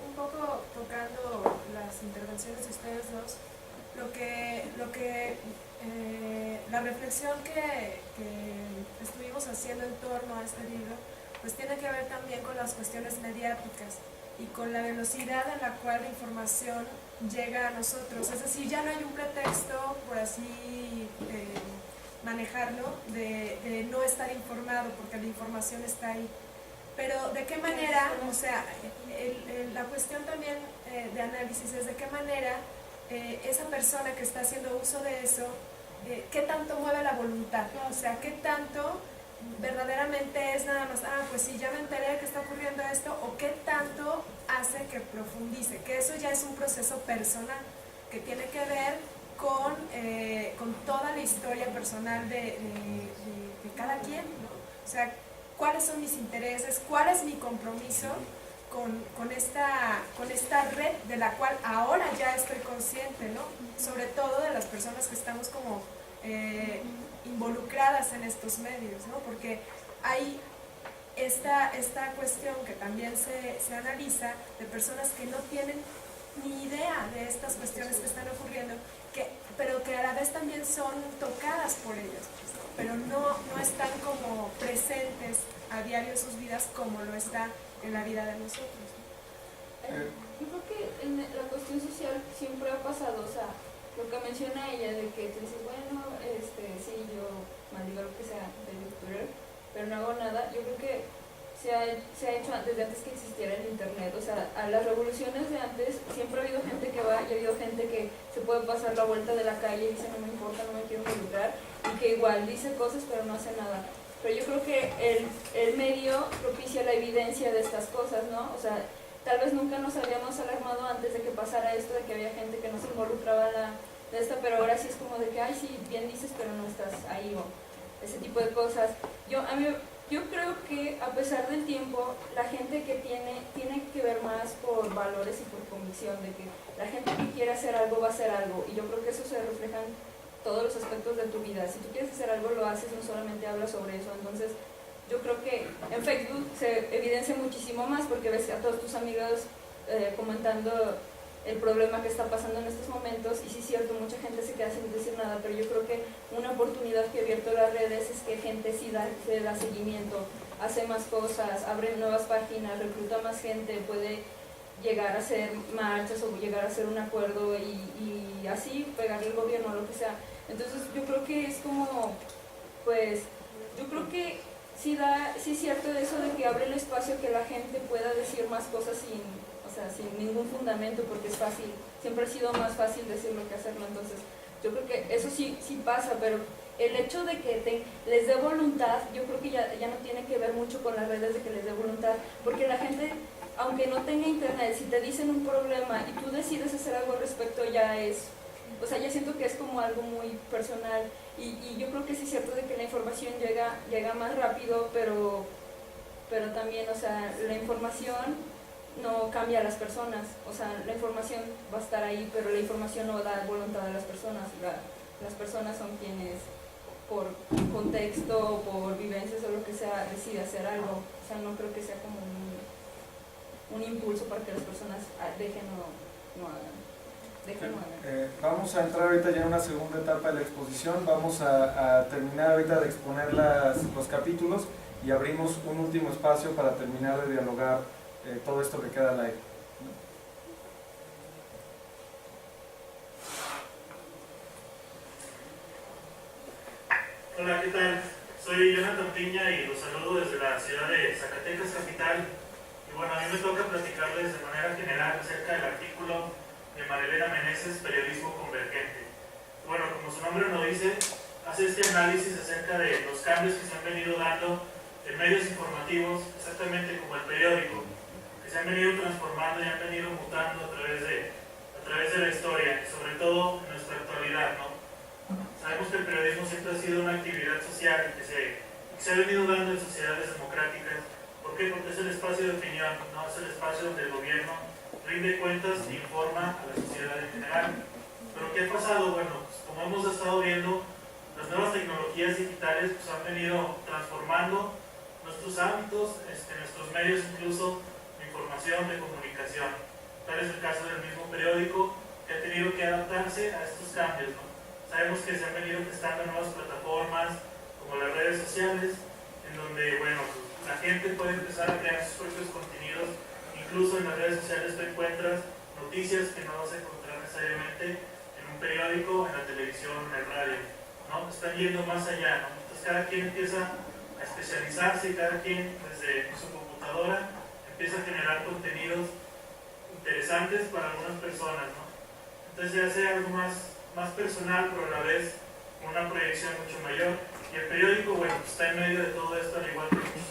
un poco tocando las intervenciones de ustedes dos, la reflexión que estuvimos haciendo en torno a este libro pues tiene que ver también con las cuestiones mediáticas y con la velocidad en la cual la información llega a nosotros. Es decir, ya no hay un pretexto, por así manejarlo, de no estar informado, porque la información está ahí. Pero de qué manera, o sea, la cuestión también de análisis es de qué manera esa persona que está haciendo uso de eso, qué tanto mueve la voluntad, ¿no? O sea, qué tanto verdaderamente es nada más, pues sí, ya me enteré que está ocurriendo esto, o qué tanto hace que profundice, que eso ya es un proceso personal, que tiene que ver con toda la historia personal de cada quien, ¿no? O sea, cuáles son mis intereses, cuál es mi compromiso con esta red de la cual ahora ya estoy consciente, ¿no? Sobre todo de las personas que estamos como involucradas en estos medios, ¿no? Porque hay esta cuestión que también se analiza de personas que no tienen ni idea de estas cuestiones que están ocurriendo, pero que a la vez también son tocadas por ellas, pero no están como presentes a diario en sus vidas como lo está en la vida de nosotros. Yo creo que en la cuestión social siempre ha pasado, o sea, lo que menciona ella de que tú dices, bueno, sí, yo maldigo lo que sea de Twitter, pero no hago nada. Yo creo que se ha hecho desde antes que existiera el internet, o sea, a las revoluciones de antes siempre ha habido gente que va y ha habido gente que se puede pasar la vuelta de la calle y dice no me importa, no me quiero involucrar, y que igual dice cosas pero no hace nada. Pero yo creo que el medio propicia la evidencia de estas cosas, ¿no? O sea, tal vez nunca nos habíamos alarmado antes de que pasara esto, de que había gente que no se involucraba de esta, pero ahora sí es como de que, ay, sí, bien dices, pero no estás ahí, o ese tipo de cosas. Yo creo que a pesar del tiempo, la gente que tiene que ver más por valores y por convicción, de que la gente que quiere hacer algo va a hacer algo, y yo creo que eso se refleja en todos los aspectos de tu vida. Si tú quieres hacer algo, lo haces, no solamente hablas sobre eso. Entonces, yo creo que en Facebook se evidencia muchísimo más porque ves a todos tus amigos comentando el problema que está pasando en estos momentos, y sí es cierto, mucha gente se queda sin decir nada, pero yo creo que una oportunidad que ha abierto las redes es que gente sí se da seguimiento, hace más cosas, abre nuevas páginas, recluta más gente, puede llegar a hacer marchas o llegar a hacer un acuerdo y así pegarle al gobierno o lo que sea. Entonces yo creo que es como, pues, yo creo que sí es cierto eso de que abre el espacio que la gente pueda decir más cosas sin ningún fundamento, porque es fácil, siempre ha sido más fácil decirlo que hacerlo. Entonces yo creo que eso sí pasa, pero el hecho de que les dé voluntad, yo creo que ya no tiene que ver mucho con las redes de que les dé voluntad, porque la gente, aunque no tenga internet, si te dicen un problema y tú decides hacer algo al respecto, ya es, o sea, ya siento que es como algo muy personal, y yo creo que sí es cierto de que la información llega más rápido, pero también, o sea, la información no cambia a las personas, o sea, la información va a estar ahí, pero la información no da voluntad a las personas. Las personas son quienes, por contexto, por vivencias o lo que sea, deciden hacer algo. O sea, no creo que sea como un impulso para que las personas dejen o no hagan. Vamos a entrar ahorita ya en una segunda etapa de la exposición. Vamos a terminar ahorita de exponer los capítulos y abrimos un último espacio para terminar de dialogar todo esto que queda al aire. Hola, ¿qué tal? Soy Jonathan Piña y los saludo desde la ciudad de Zacatecas, capital. Y bueno, a mí me toca platicarles de manera general acerca del artículo de Marilena Meneses, Periodismo Convergente. Bueno, como su nombre lo dice, hace este análisis acerca de los cambios que se han venido dando en medios informativos, exactamente como el periódico, que se han venido transformando y han venido mutando a través de la historia, y sobre todo en nuestra actualidad, ¿no? Sabemos que el periodismo siempre ha sido una actividad social que se ha venido dando en sociedades democráticas. ¿Por qué? Porque es el espacio de opinión, no es el espacio donde el gobierno rinde cuentas e informa a la sociedad en general. Pero ¿qué ha pasado? Bueno, pues, como hemos estado viendo, las nuevas tecnologías digitales pues, han venido transformando nuestros hábitos, nuestros medios incluso de información, de comunicación. Tal es el caso del mismo periódico, que ha tenido que adaptarse a estos cambios, ¿no? Sabemos que se han venido testando nuevas plataformas como las redes sociales, en donde, bueno, pues, la gente puede empezar a crear sus propios contenidos. Incluso en las redes sociales tú encuentras noticias que no vas a encontrar necesariamente en un periódico, en la televisión, en el radio, ¿no? Están yendo más allá, ¿no? Entonces cada quien empieza a especializarse y cada quien desde su computadora empieza a generar contenidos interesantes para algunas personas, ¿no? Entonces ya sea algo más personal, pero a la vez con una proyección mucho mayor. Y el periódico, bueno, pues está en medio de todo esto, al igual que muchos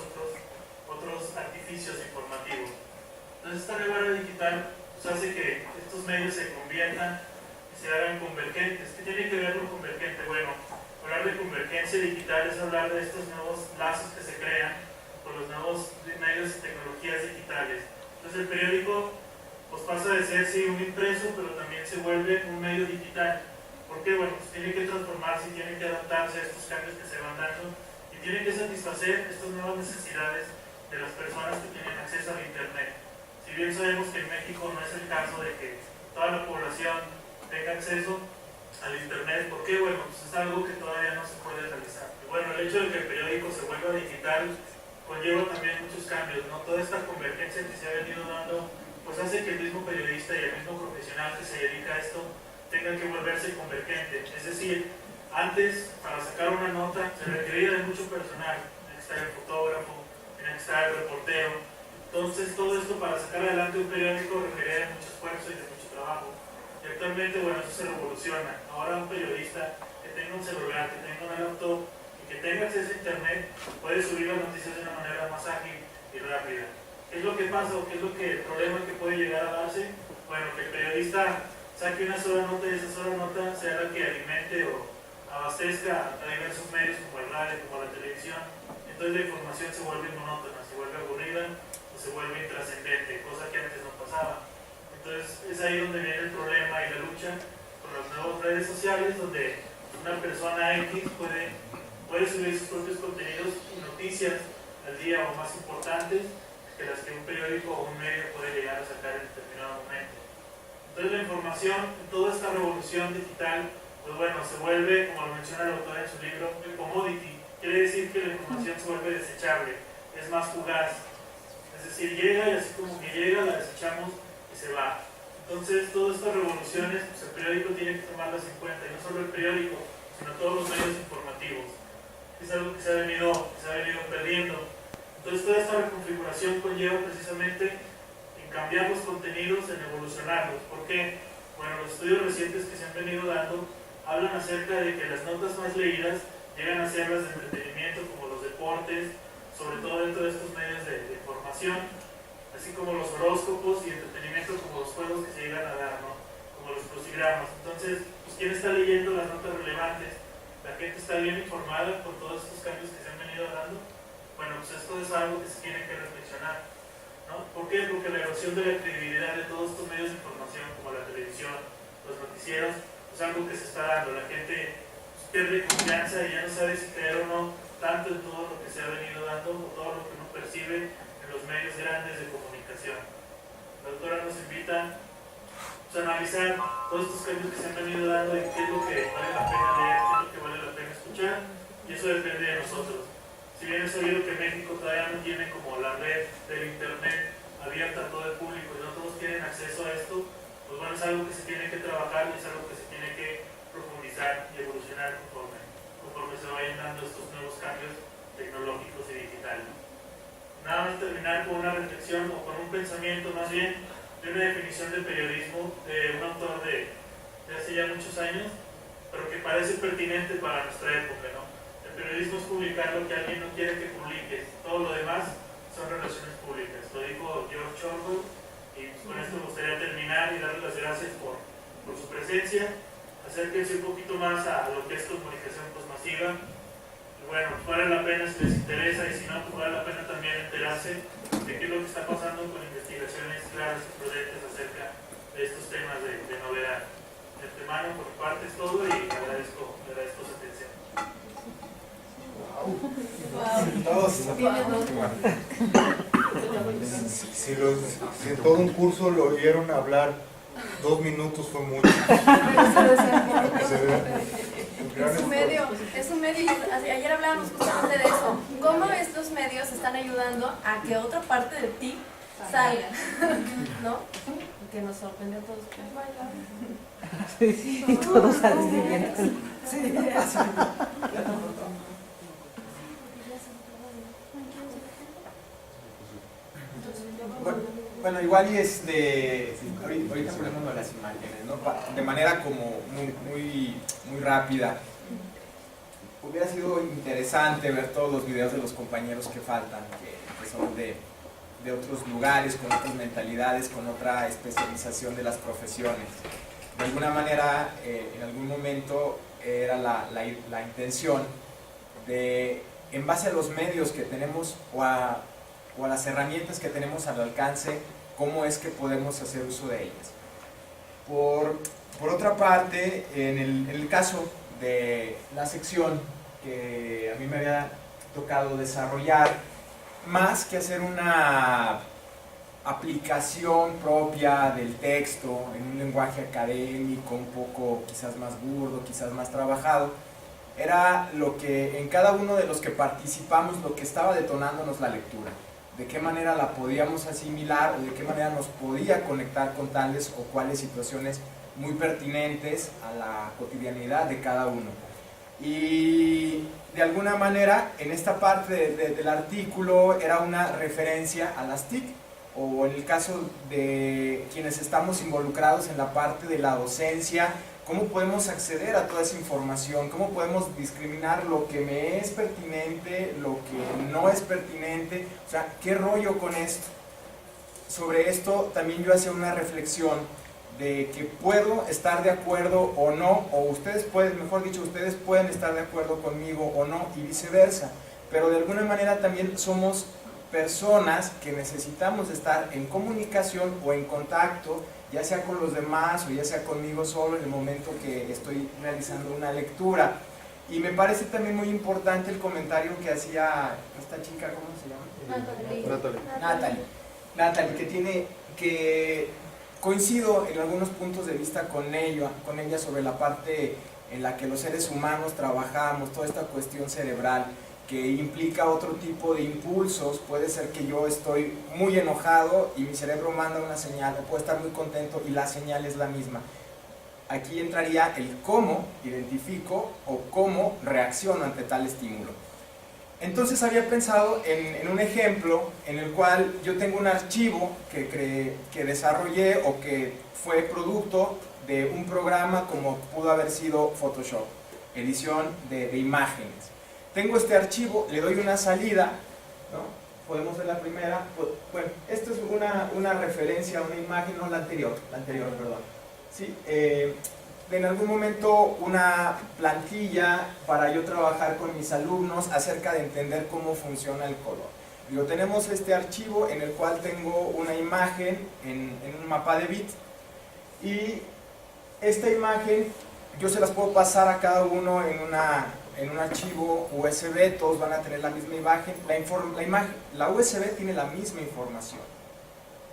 otros artificios informativos. Entonces esta nueva era digital pues, hace que estos medios se conviertan y se hagan convergentes. ¿Qué tiene que ver con convergente? Bueno, hablar de convergencia digital es hablar de estos nuevos lazos que se crean con los nuevos medios y tecnologías digitales. Entonces el periódico pues pasa de ser sí un impreso, pero también se vuelve un medio digital. ¿Por qué? Bueno, pues tiene que transformarse y tiene que adaptarse a estos cambios que se van dando y tiene que satisfacer estas nuevas necesidades de las personas que tienen acceso al Internet. Si bien sabemos que en México no es el caso de que toda la población tenga acceso al Internet, ¿por qué? Bueno, pues es algo que todavía no se puede realizar. Y bueno, el hecho de que el periódico se vuelva digital conlleva también muchos cambios, ¿no? Toda esta convergencia que se ha venido dando, pues hace que el mismo periodista y el mismo profesional que se dedica a esto tenga que volverse convergente. Es decir, antes, para sacar una nota, se requería de mucho personal. Tenía que estar el fotógrafo, tenía que estar el reportero. Entonces, todo esto para sacar adelante un periódico requería de mucho esfuerzo y de mucho trabajo. Y actualmente, bueno, eso se revoluciona. Ahora un periodista que tenga un celular, que tenga una laptop y que tenga acceso a Internet, puede subir las noticias de una manera más ágil y rápida. ¿Qué es lo que pasa o qué es el problema que puede llegar a darse? Bueno, que el periodista saque una sola nota y esa sola nota sea la que alimente o abastezca a diversos medios como el radio, como la televisión. Entonces la información se vuelve monótona, se vuelve aburrida o se vuelve intrascendente, cosa que antes no pasaba. Entonces es ahí donde viene el problema y la lucha con las nuevas redes sociales, donde una persona X puede subir sus propios contenidos y noticias al día o más importantes que las que un periódico o un medio puede llegar a sacar en determinado momento. Entonces la información, toda esta revolución digital, pues bueno, se vuelve, como lo menciona el autor en su libro, el commodity. Quiere decir que la información se vuelve desechable, es más fugaz. Es decir, llega y así como que llega, la desechamos y se va. Entonces todas estas revoluciones, pues el periódico tiene que tomarlas en cuenta, y no solo el periódico, sino todos los medios informativos. Es algo que se ha venido perdiendo. Entonces toda esta reconfiguración conlleva precisamente cambiar los contenidos, en evolucionarlos. ¿Por qué? Bueno, los estudios recientes que se han venido dando hablan acerca de que las notas más leídas llegan a ser las de entretenimiento, como los deportes, sobre todo dentro de estos medios de información, así como los horóscopos y entretenimiento como los juegos que se llegan a dar, ¿no? Como los crucigramas. Entonces, pues, ¿quién está leyendo las notas relevantes? ¿La gente está bien informada con todos estos cambios que se han venido dando? Bueno, pues esto es algo que se tiene que reflexionar. ¿No? ¿Por qué? Porque la erosión de la credibilidad de todos estos medios de información, como la televisión, los noticieros, es algo que se está dando. La gente pierde confianza y ya no sabe si creer o no tanto en todo lo que se ha venido dando o todo lo que uno percibe en los medios grandes de comunicación. La autora nos invita a analizar todos estos cambios que se han venido dando y qué es lo que vale la pena leer, qué es lo que vale la pena escuchar, y eso depende de nosotros. Si bien es sabido que México todavía no tiene como la red del Internet abierta a todo el público y no todos tienen acceso a esto, pues bueno, es algo que se tiene que trabajar y es algo que se tiene que profundizar y evolucionar conforme se vayan dando estos nuevos cambios tecnológicos y digitales. Nada más terminar con una reflexión o con un pensamiento más bien de una definición de periodismo de un autor de hace ya muchos años, pero que parece pertinente para nuestra época, ¿no? El periodismo es publicar lo que alguien no quiere que publiques, todo lo demás son relaciones públicas. Lo dijo George Orwell, y pues con esto me gustaría terminar y darles las gracias por su presencia. Acérquense un poquito más a lo que es comunicación masiva. Y bueno, vale la pena si les interesa, y si no, pues vale la pena también enterarse de qué es lo que está pasando con investigaciones claras y prudentes acerca de estos temas de novedad. De antemano, por mi parte es todo, y agradezco su atención. Si en todo un curso lo oyeron hablar 2 minutos fue mucho. Es un medio, ayer hablábamos justamente de eso, cómo estos medios están ayudando a que otra parte de ti salga, ¿no? Que nos sorprendió a todos. Sí, y todos salen bien. Sí, Bueno, igual y ahorita ponemos las imágenes, ¿no? De manera como muy rápida. Hubiera sido interesante ver todos los videos de los compañeros que faltan, que son de otros lugares, con otras mentalidades, con otra especialización de las profesiones. De alguna manera, en algún momento era la intención de, en base a los medios que tenemos o a las herramientas que tenemos al alcance, cómo es que podemos hacer uso de ellas. Por otra parte, en el caso de la sección que a mí me había tocado desarrollar, más que hacer una aplicación propia del texto en un lenguaje académico, un poco quizás más burdo, quizás más trabajado, era lo que en cada uno de los que participamos, lo que estaba detonándonos la lectura, de qué manera la podíamos asimilar o de qué manera nos podía conectar con tales o cuales situaciones muy pertinentes a la cotidianidad de cada uno. Y de alguna manera en esta parte del artículo era una referencia a las TIC, o en el caso de quienes estamos involucrados en la parte de la docencia, cómo podemos acceder a toda esa información, cómo podemos discriminar lo que me es pertinente, lo que no es pertinente, o sea, qué rollo con esto. Sobre esto también yo hacía una reflexión de que puedo estar de acuerdo o no, o ustedes pueden, mejor dicho, ustedes pueden estar de acuerdo conmigo o no, y viceversa, pero de alguna manera también somos personas que necesitamos estar en comunicación o en contacto, ya sea con los demás o ya sea conmigo solo en el momento que estoy realizando una lectura. Y me parece también muy importante el comentario que hacía esta chica, ¿cómo se llama? Natalie, que coincido en algunos puntos de vista con ella sobre la parte en la que los seres humanos trabajamos, toda esta cuestión cerebral que implica otro tipo de impulsos. Puede ser que yo estoy muy enojado y mi cerebro manda una señal, o puedo estar muy contento y la señal es la misma. Aquí entraría el cómo identifico o cómo reacciono ante tal estímulo. Entonces había pensado en un ejemplo en el cual yo tengo un archivo que desarrollé o que fue producto de un programa como pudo haber sido Photoshop, edición de imágenes. Tengo este archivo, le doy una salida, ¿no? Podemos ver la primera. Bueno, esto es una referencia a una imagen, no la anterior, perdón. ¿Sí? En algún momento una plantilla para yo trabajar con mis alumnos acerca de entender cómo funciona el color. Tenemos este archivo en el cual tengo una imagen en un mapa de bits, y esta imagen yo se las puedo pasar a cada uno en un archivo USB, todos van a tener la misma imagen. La USB tiene la misma información.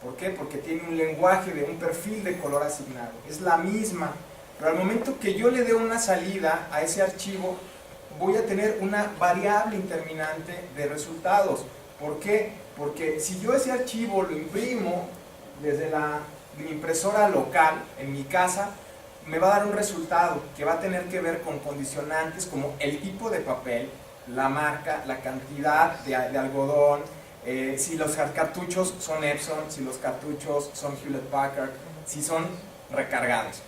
¿Por qué? Porque tiene un lenguaje de un perfil de color asignado, es la misma. Pero al momento que yo le dé una salida a ese archivo, voy a tener una variable interminante de resultados. ¿Por qué? Porque si yo ese archivo lo imprimo desde mi impresora local, en mi casa, me va a dar un resultado que va a tener que ver con condicionantes como el tipo de papel, la marca, la cantidad de algodón, si los cartuchos son Epson, si los cartuchos son Hewlett Packard, si son recargados.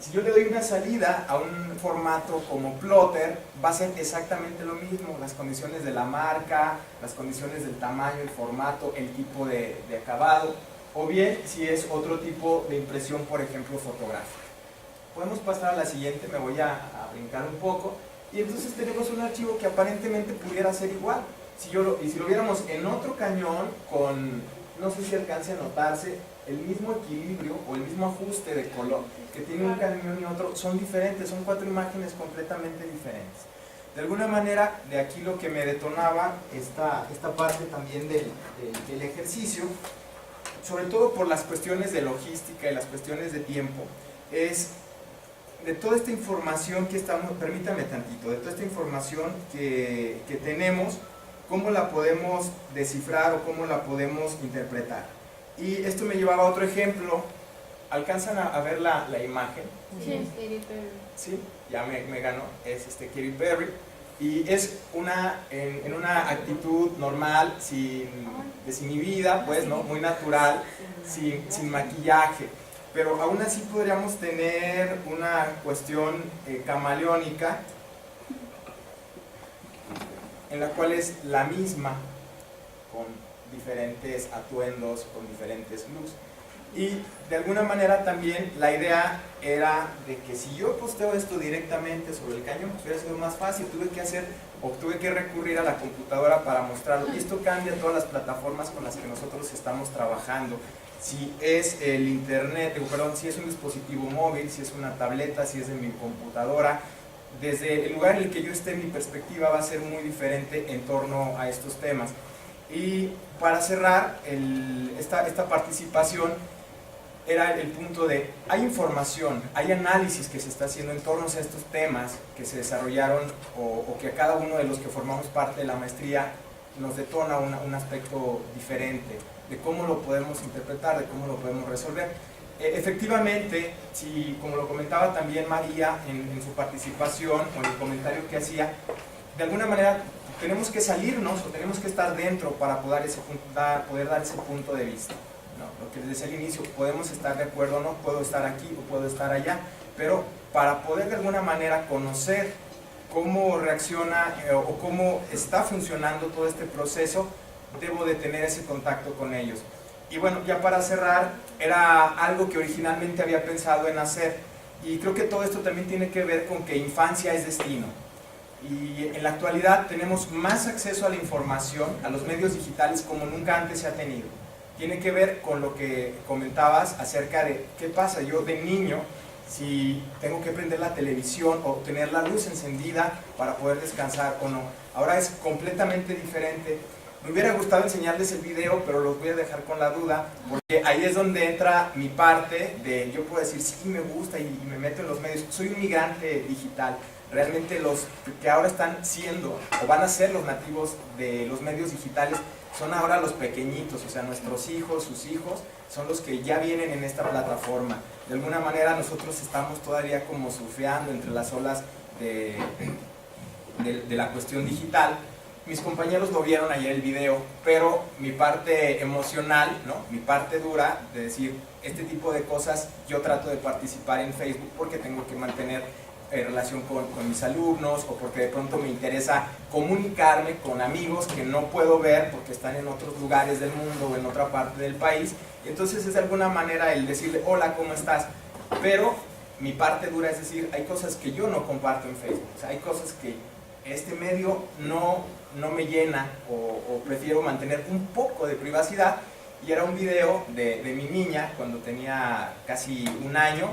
Si yo le doy una salida a un formato como plotter, va a ser exactamente lo mismo, las condiciones de la marca, las condiciones del tamaño, el formato, el tipo de acabado, o bien si es otro tipo de impresión, por ejemplo, fotográfica. Podemos pasar a la siguiente, me voy a brincar un poco, y entonces tenemos un archivo que aparentemente pudiera ser igual. Si lo viéramos en otro cañón con, no sé si alcance a notarse, el mismo equilibrio o el mismo ajuste de color que tiene un cañón y otro, son diferentes, son 4 imágenes completamente diferentes. De alguna manera, de aquí lo que me detonaba esta parte también del ejercicio, sobre todo por las cuestiones de logística y las cuestiones de tiempo, es de toda esta información que estamos, permítame tantito, de toda esta información que tenemos, cómo la podemos descifrar o cómo la podemos interpretar. Y esto me llevaba a otro ejemplo. ¿Alcanzan a ver la imagen? Sí. Sí, ya me ganó. Es Katy Perry. Y es en una actitud normal, desinhibida, pues, ¿no? Muy natural, sin maquillaje. Pero aún así podríamos tener una cuestión camaleónica, en la cual es la misma, con diferentes atuendos, con diferentes looks. Y de alguna manera también la idea era de que si yo posteo esto directamente sobre el cañón, pues hubiera sido más fácil, tuve que recurrir a la computadora para mostrarlo. Y esto cambia todas las plataformas con las que nosotros estamos trabajando. Si es el internet, si es un dispositivo móvil, si es una tableta, si es de mi computadora, desde el lugar en el que yo esté, mi perspectiva va a ser muy diferente en torno a estos temas. Y para cerrar esta participación, era el punto de, hay información, hay análisis que se está haciendo en torno a estos temas que se desarrollaron o que a cada uno de los que formamos parte de la maestría nos detona un aspecto diferente de cómo lo podemos interpretar, de cómo lo podemos resolver. Efectivamente, como lo comentaba también María en su participación o en el comentario que hacía, de alguna manera tenemos que salirnos o tenemos que estar dentro para poder dar ese punto de vista. ¿No? Lo que les decía al inicio, podemos estar de acuerdo o no, puedo estar aquí o puedo estar allá, pero para poder de alguna manera conocer cómo reacciona o cómo está funcionando todo este proceso, debo de tener ese contacto con ellos. Y bueno, ya para cerrar, era algo que originalmente había pensado en hacer, y creo que todo esto también tiene que ver con que infancia es destino. Y en la actualidad tenemos más acceso a la información, a los medios digitales como nunca antes se ha tenido. Tiene que ver con lo que comentabas acerca de qué pasa yo de niño si tengo que prender la televisión o tener la luz encendida para poder descansar o no. Ahora es completamente diferente. Me hubiera gustado enseñarles el video, pero los voy a dejar con la duda, porque ahí es donde entra mi parte de, yo puedo decir, sí me gusta y me meto en los medios. Soy un migrante digital. Realmente los que ahora están siendo o van a ser los nativos de los medios digitales son ahora los pequeñitos, o sea, nuestros hijos, sus hijos, son los que ya vienen en esta plataforma. De alguna manera nosotros estamos todavía como surfeando entre las olas de la cuestión digital. Mis compañeros lo vieron ayer el video, pero mi parte emocional, ¿no? Mi parte dura de decir, este tipo de cosas, yo trato de participar en Facebook porque tengo que mantener relación con mis alumnos o porque de pronto me interesa comunicarme con amigos que no puedo ver porque están en otros lugares del mundo o en otra parte del país. Y entonces es de alguna manera el decirle, hola, ¿cómo estás? Pero mi parte dura es decir, hay cosas que yo no comparto en Facebook, o sea, hay cosas que este medio no me llena o prefiero mantener un poco de privacidad. Y era un video de mi niña cuando tenía casi un año,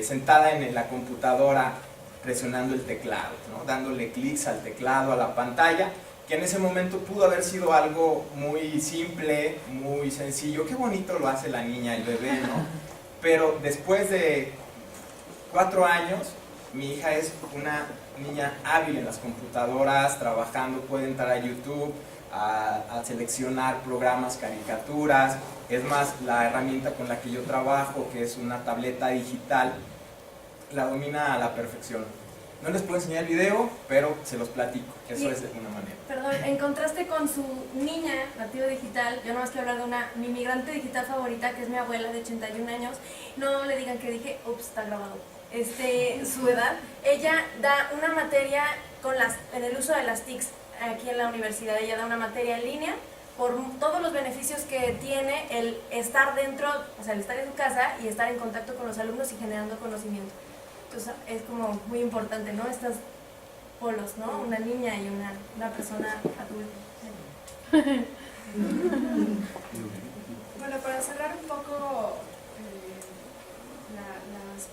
sentada en la computadora presionando el teclado, ¿no? Dándole clics al teclado, a la pantalla, que en ese momento pudo haber sido algo muy simple, muy sencillo. Qué bonito lo hace la niña, el bebé, ¿no? Pero después de 4 años, mi hija es una niña hábil en las computadoras, trabajando, puede entrar a YouTube, a seleccionar programas, caricaturas. Es más, la herramienta con la que yo trabajo, que es una tableta digital, la domina a la perfección. No les puedo enseñar el video, pero se los platico, eso es de alguna manera. Perdón, en contraste con su niña nativa digital, yo nomás quiero hablar de mi migrante digital favorita, que es mi abuela de 81 años. No le digan que dije, ups, está grabado. Su edad, ella da una materia en el uso de las TICs aquí en la universidad. Ella da una materia en línea por todos los beneficios que tiene el estar dentro, o sea, el estar en su casa y estar en contacto con los alumnos y generando conocimiento. Entonces es como muy importante, ¿no? Estos polos, ¿no? Una niña y una persona adulta. Bueno, para cerrar un poco las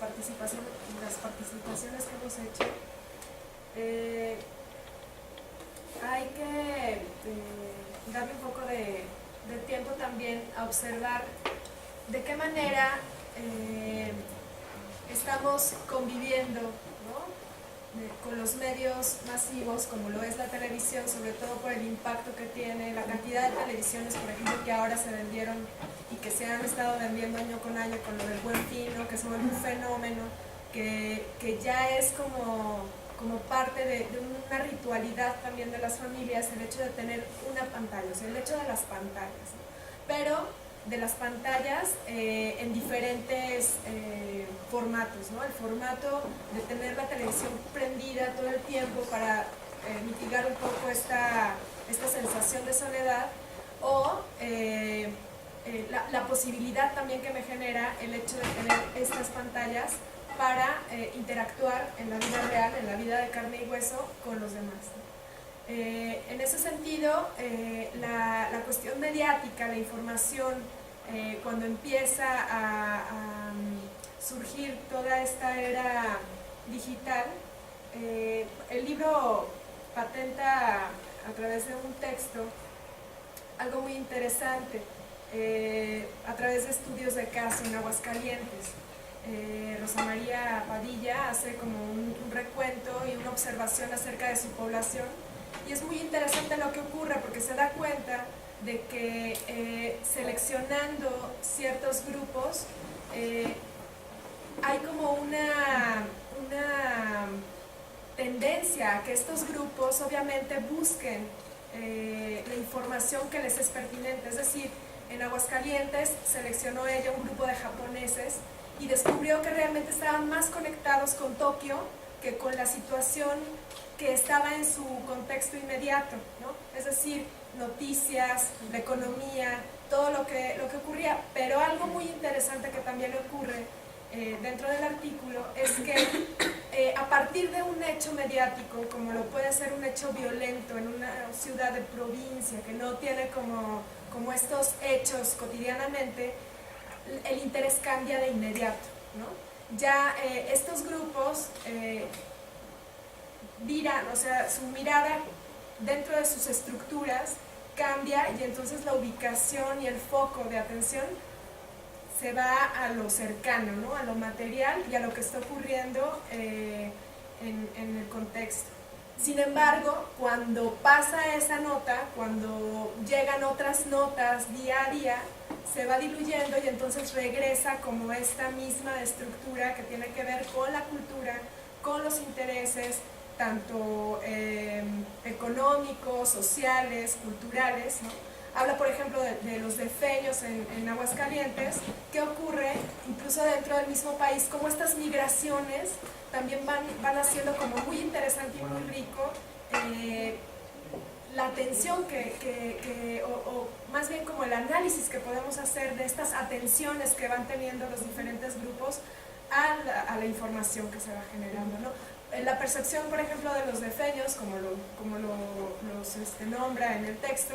participaciones que hemos hecho, hay que darle un poco de tiempo también a observar de qué manera estamos conviviendo, ¿no?, con los medios masivos como lo es la televisión, sobre todo por el impacto que tiene, la cantidad de televisiones, por ejemplo, que ahora se vendieron y que se han estado vendiendo año con año con lo del Buen Fin, ¿no?, que se vuelve un fenómeno que ya es como parte de una ritualidad también de las familias, el hecho de tener una pantalla, o sea, el hecho de las pantallas, ¿no?, pero de las pantallas en diferentes formatos, ¿no? El formato de tener la televisión prendida todo el tiempo para mitigar un poco esta sensación de soledad, o la posibilidad también que me genera el hecho de tener estas pantallas para interactuar en la vida real, en la vida de carne y hueso con los demás, ¿no? En ese sentido, la cuestión mediática, la información, cuando empieza a surgir toda esta era digital, el libro patenta a través de un texto algo muy interesante, a través de estudios de caso en Aguascalientes. Rosa María Padilla hace como un recuento y una observación acerca de su población, y es muy interesante lo que ocurre porque se da cuenta de que seleccionando ciertos grupos hay como una tendencia a que estos grupos obviamente busquen la información que les es pertinente. Es decir, en Aguascalientes seleccionó ella un grupo de japoneses y descubrió que realmente estaban más conectados con Tokio que con la situación que estaba en su contexto inmediato, ¿no? Es decir, noticias, la economía, todo lo que ocurría. Pero algo muy interesante que también ocurre dentro del artículo es que a partir de un hecho mediático, como lo puede ser un hecho violento en una ciudad de provincia que no tiene como estos hechos cotidianamente, el interés cambia de inmediato, ¿no? Ya estos grupos viran, o sea, su mirada dentro de sus estructuras cambia, y entonces la ubicación y el foco de atención se va a lo cercano, ¿no?, a lo material y a lo que está ocurriendo en el contexto. Sin embargo, cuando pasa esa nota, cuando llegan otras notas día a día, se va diluyendo y entonces regresa como esta misma estructura que tiene que ver con la cultura, con los intereses, tanto económicos, sociales, culturales, ¿no? Habla, por ejemplo, de los defeños en Aguascalientes. ¿Qué ocurre incluso dentro del mismo país? Como estas migraciones también van haciendo como muy interesante y muy rico la atención o más bien como el análisis que podemos hacer de estas atenciones que van teniendo los diferentes grupos a la información que se va generando, ¿no? La percepción, por ejemplo, de los defeños, como los nombra en el texto,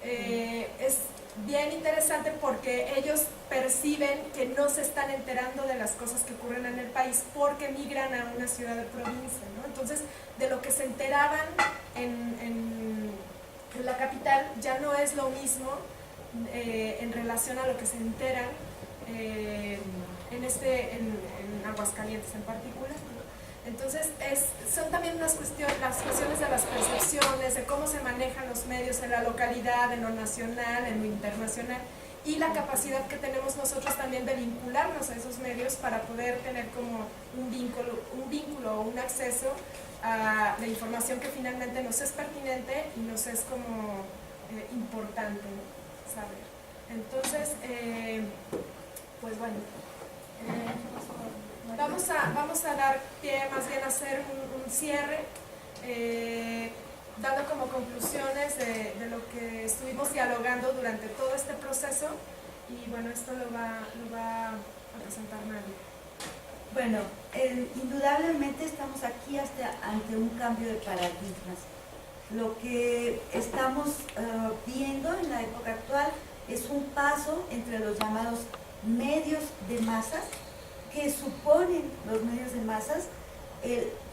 es bien interesante porque ellos perciben que no se están enterando de las cosas que ocurren en el país porque migran a una ciudad de provincia, ¿no? Entonces, de lo que se enteraban en la capital ya no es lo mismo en relación a lo que se enteran en Aguascalientes en particular, ¿no? Entonces, son también las cuestiones de las percepciones, de cómo se manejan los medios en la localidad, en lo nacional, en lo internacional, y la capacidad que tenemos nosotros también de vincularnos a esos medios para poder tener como un vínculo o un acceso a la información que finalmente nos es pertinente y nos es como importante, ¿no?, saber. Entonces, pues bueno, vamos a dar pie más bien a hacer un cierre, dando como conclusiones de lo que estuvimos dialogando durante todo este proceso, y bueno, esto lo va a presentar María. Bueno, indudablemente estamos aquí ante un cambio de paradigmas. Lo que estamos viendo en la época actual es un paso entre los llamados medios de masas, que suponen los medios de masas,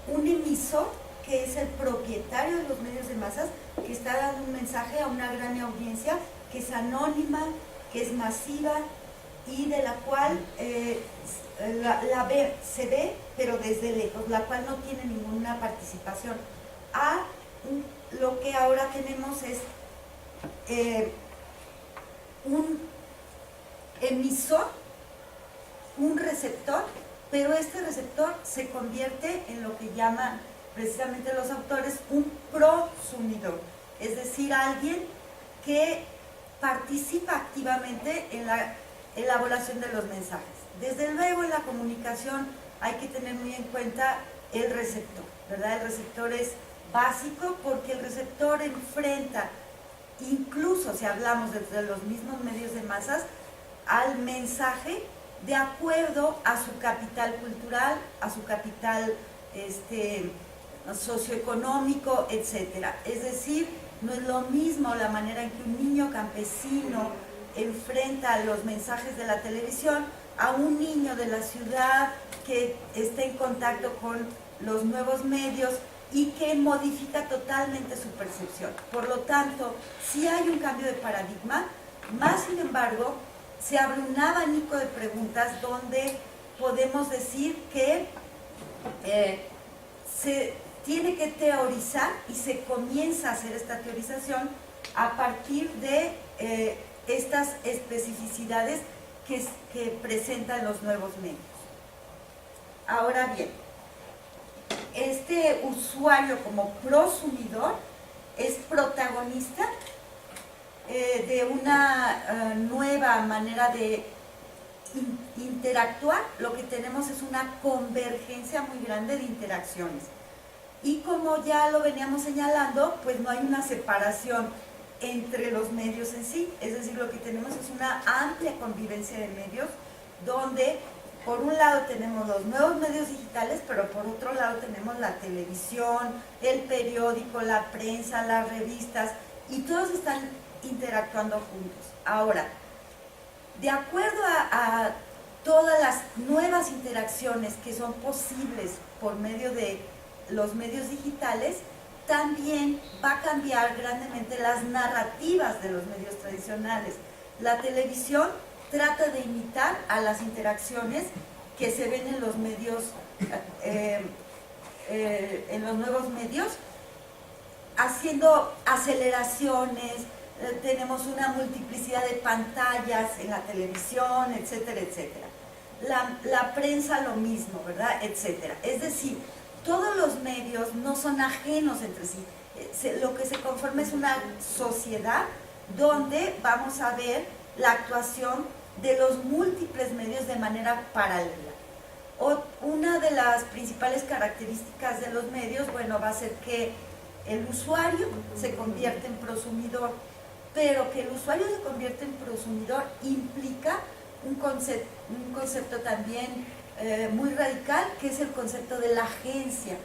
un emisor que es el propietario de los medios de masas, que está dando un mensaje a una gran audiencia, que es anónima, que es masiva, y de la cual se ve, pero desde lejos, la cual no tiene ninguna participación. Lo que ahora tenemos es un emisor, un receptor, pero este receptor se convierte en lo que llaman precisamente los autores un prosumidor, es decir, alguien que participa activamente en la elaboración de los mensajes. Desde luego en la comunicación hay que tener muy en cuenta el receptor, ¿verdad? El receptor es básico porque el receptor enfrenta, incluso si hablamos de los mismos medios de masas, al mensaje de acuerdo a su capital cultural, a su capital socioeconómico, etc. Es decir, no es lo mismo la manera en que un niño campesino enfrenta los mensajes de la televisión a un niño de la ciudad que está en contacto con los nuevos medios y que modifica totalmente su percepción. Por lo tanto, sí hay un cambio de paradigma, más sin embargo, se abre un abanico de preguntas donde podemos decir que se tiene que teorizar y se comienza a hacer esta teorización a partir de estas especificidades que presentan los nuevos medios. Ahora bien, este usuario como prosumidor es protagonista de una nueva manera de interactuar. Lo que tenemos es una convergencia muy grande de interacciones. Y como ya lo veníamos señalando, pues no hay una separación entre los medios en sí. Es decir, lo que tenemos es una amplia convivencia de medios donde por un lado tenemos los nuevos medios digitales, pero por otro lado tenemos la televisión, el periódico, la prensa, las revistas, y todos están interactuando juntos. Ahora, de acuerdo a todas las nuevas interacciones que son posibles por medio de los medios digitales, también va a cambiar grandemente las narrativas de los medios tradicionales. La televisión trata de imitar a las interacciones que se ven en los medios, en los nuevos medios, haciendo aceleraciones. Tenemos una multiplicidad de pantallas en la televisión, etcétera, etcétera. La prensa lo mismo, ¿verdad? Etcétera. Es decir, todos los medios no son ajenos entre sí. Lo que se conforma es una sociedad donde vamos a ver la actuación de los múltiples medios de manera paralela. Una de las principales características de los medios, bueno, va a ser que el usuario se convierte en prosumidor, pero que el usuario se convierte en prosumidor implica un concepto también muy radical, que es el concepto de la agencia,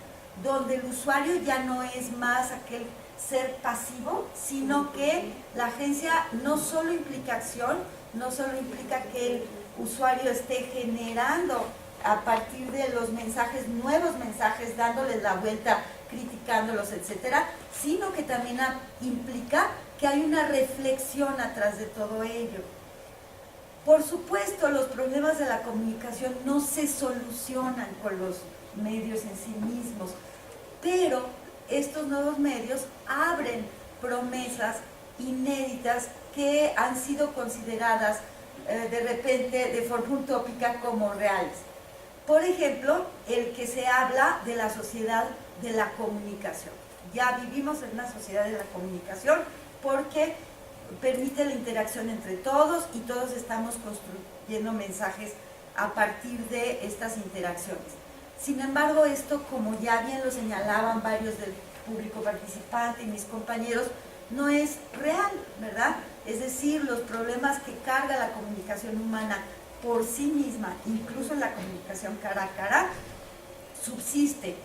donde el usuario ya no es más aquel ser pasivo, sino que la agencia no solo implica acción, no solo implica que el usuario esté generando a partir de los mensajes, nuevos mensajes, dándoles la vuelta, criticándolos, etcétera, sino que también implica que hay una reflexión atrás de todo ello. Por supuesto, los problemas de la comunicación no se solucionan con los medios en sí mismos, pero estos nuevos medios abren promesas inéditas que han sido consideradas de repente de forma utópica como reales. Por ejemplo, el que se habla de la sociedad de la comunicación. Ya vivimos en una sociedad de la comunicación porque permite la interacción entre todos y todos estamos construyendo mensajes a partir de estas interacciones. Sin embargo, esto, como ya bien lo señalaban varios del público participante y mis compañeros, no es real, ¿verdad? Es decir, los problemas que carga la comunicación humana por sí misma, incluso la comunicación cara a cara, subsiste.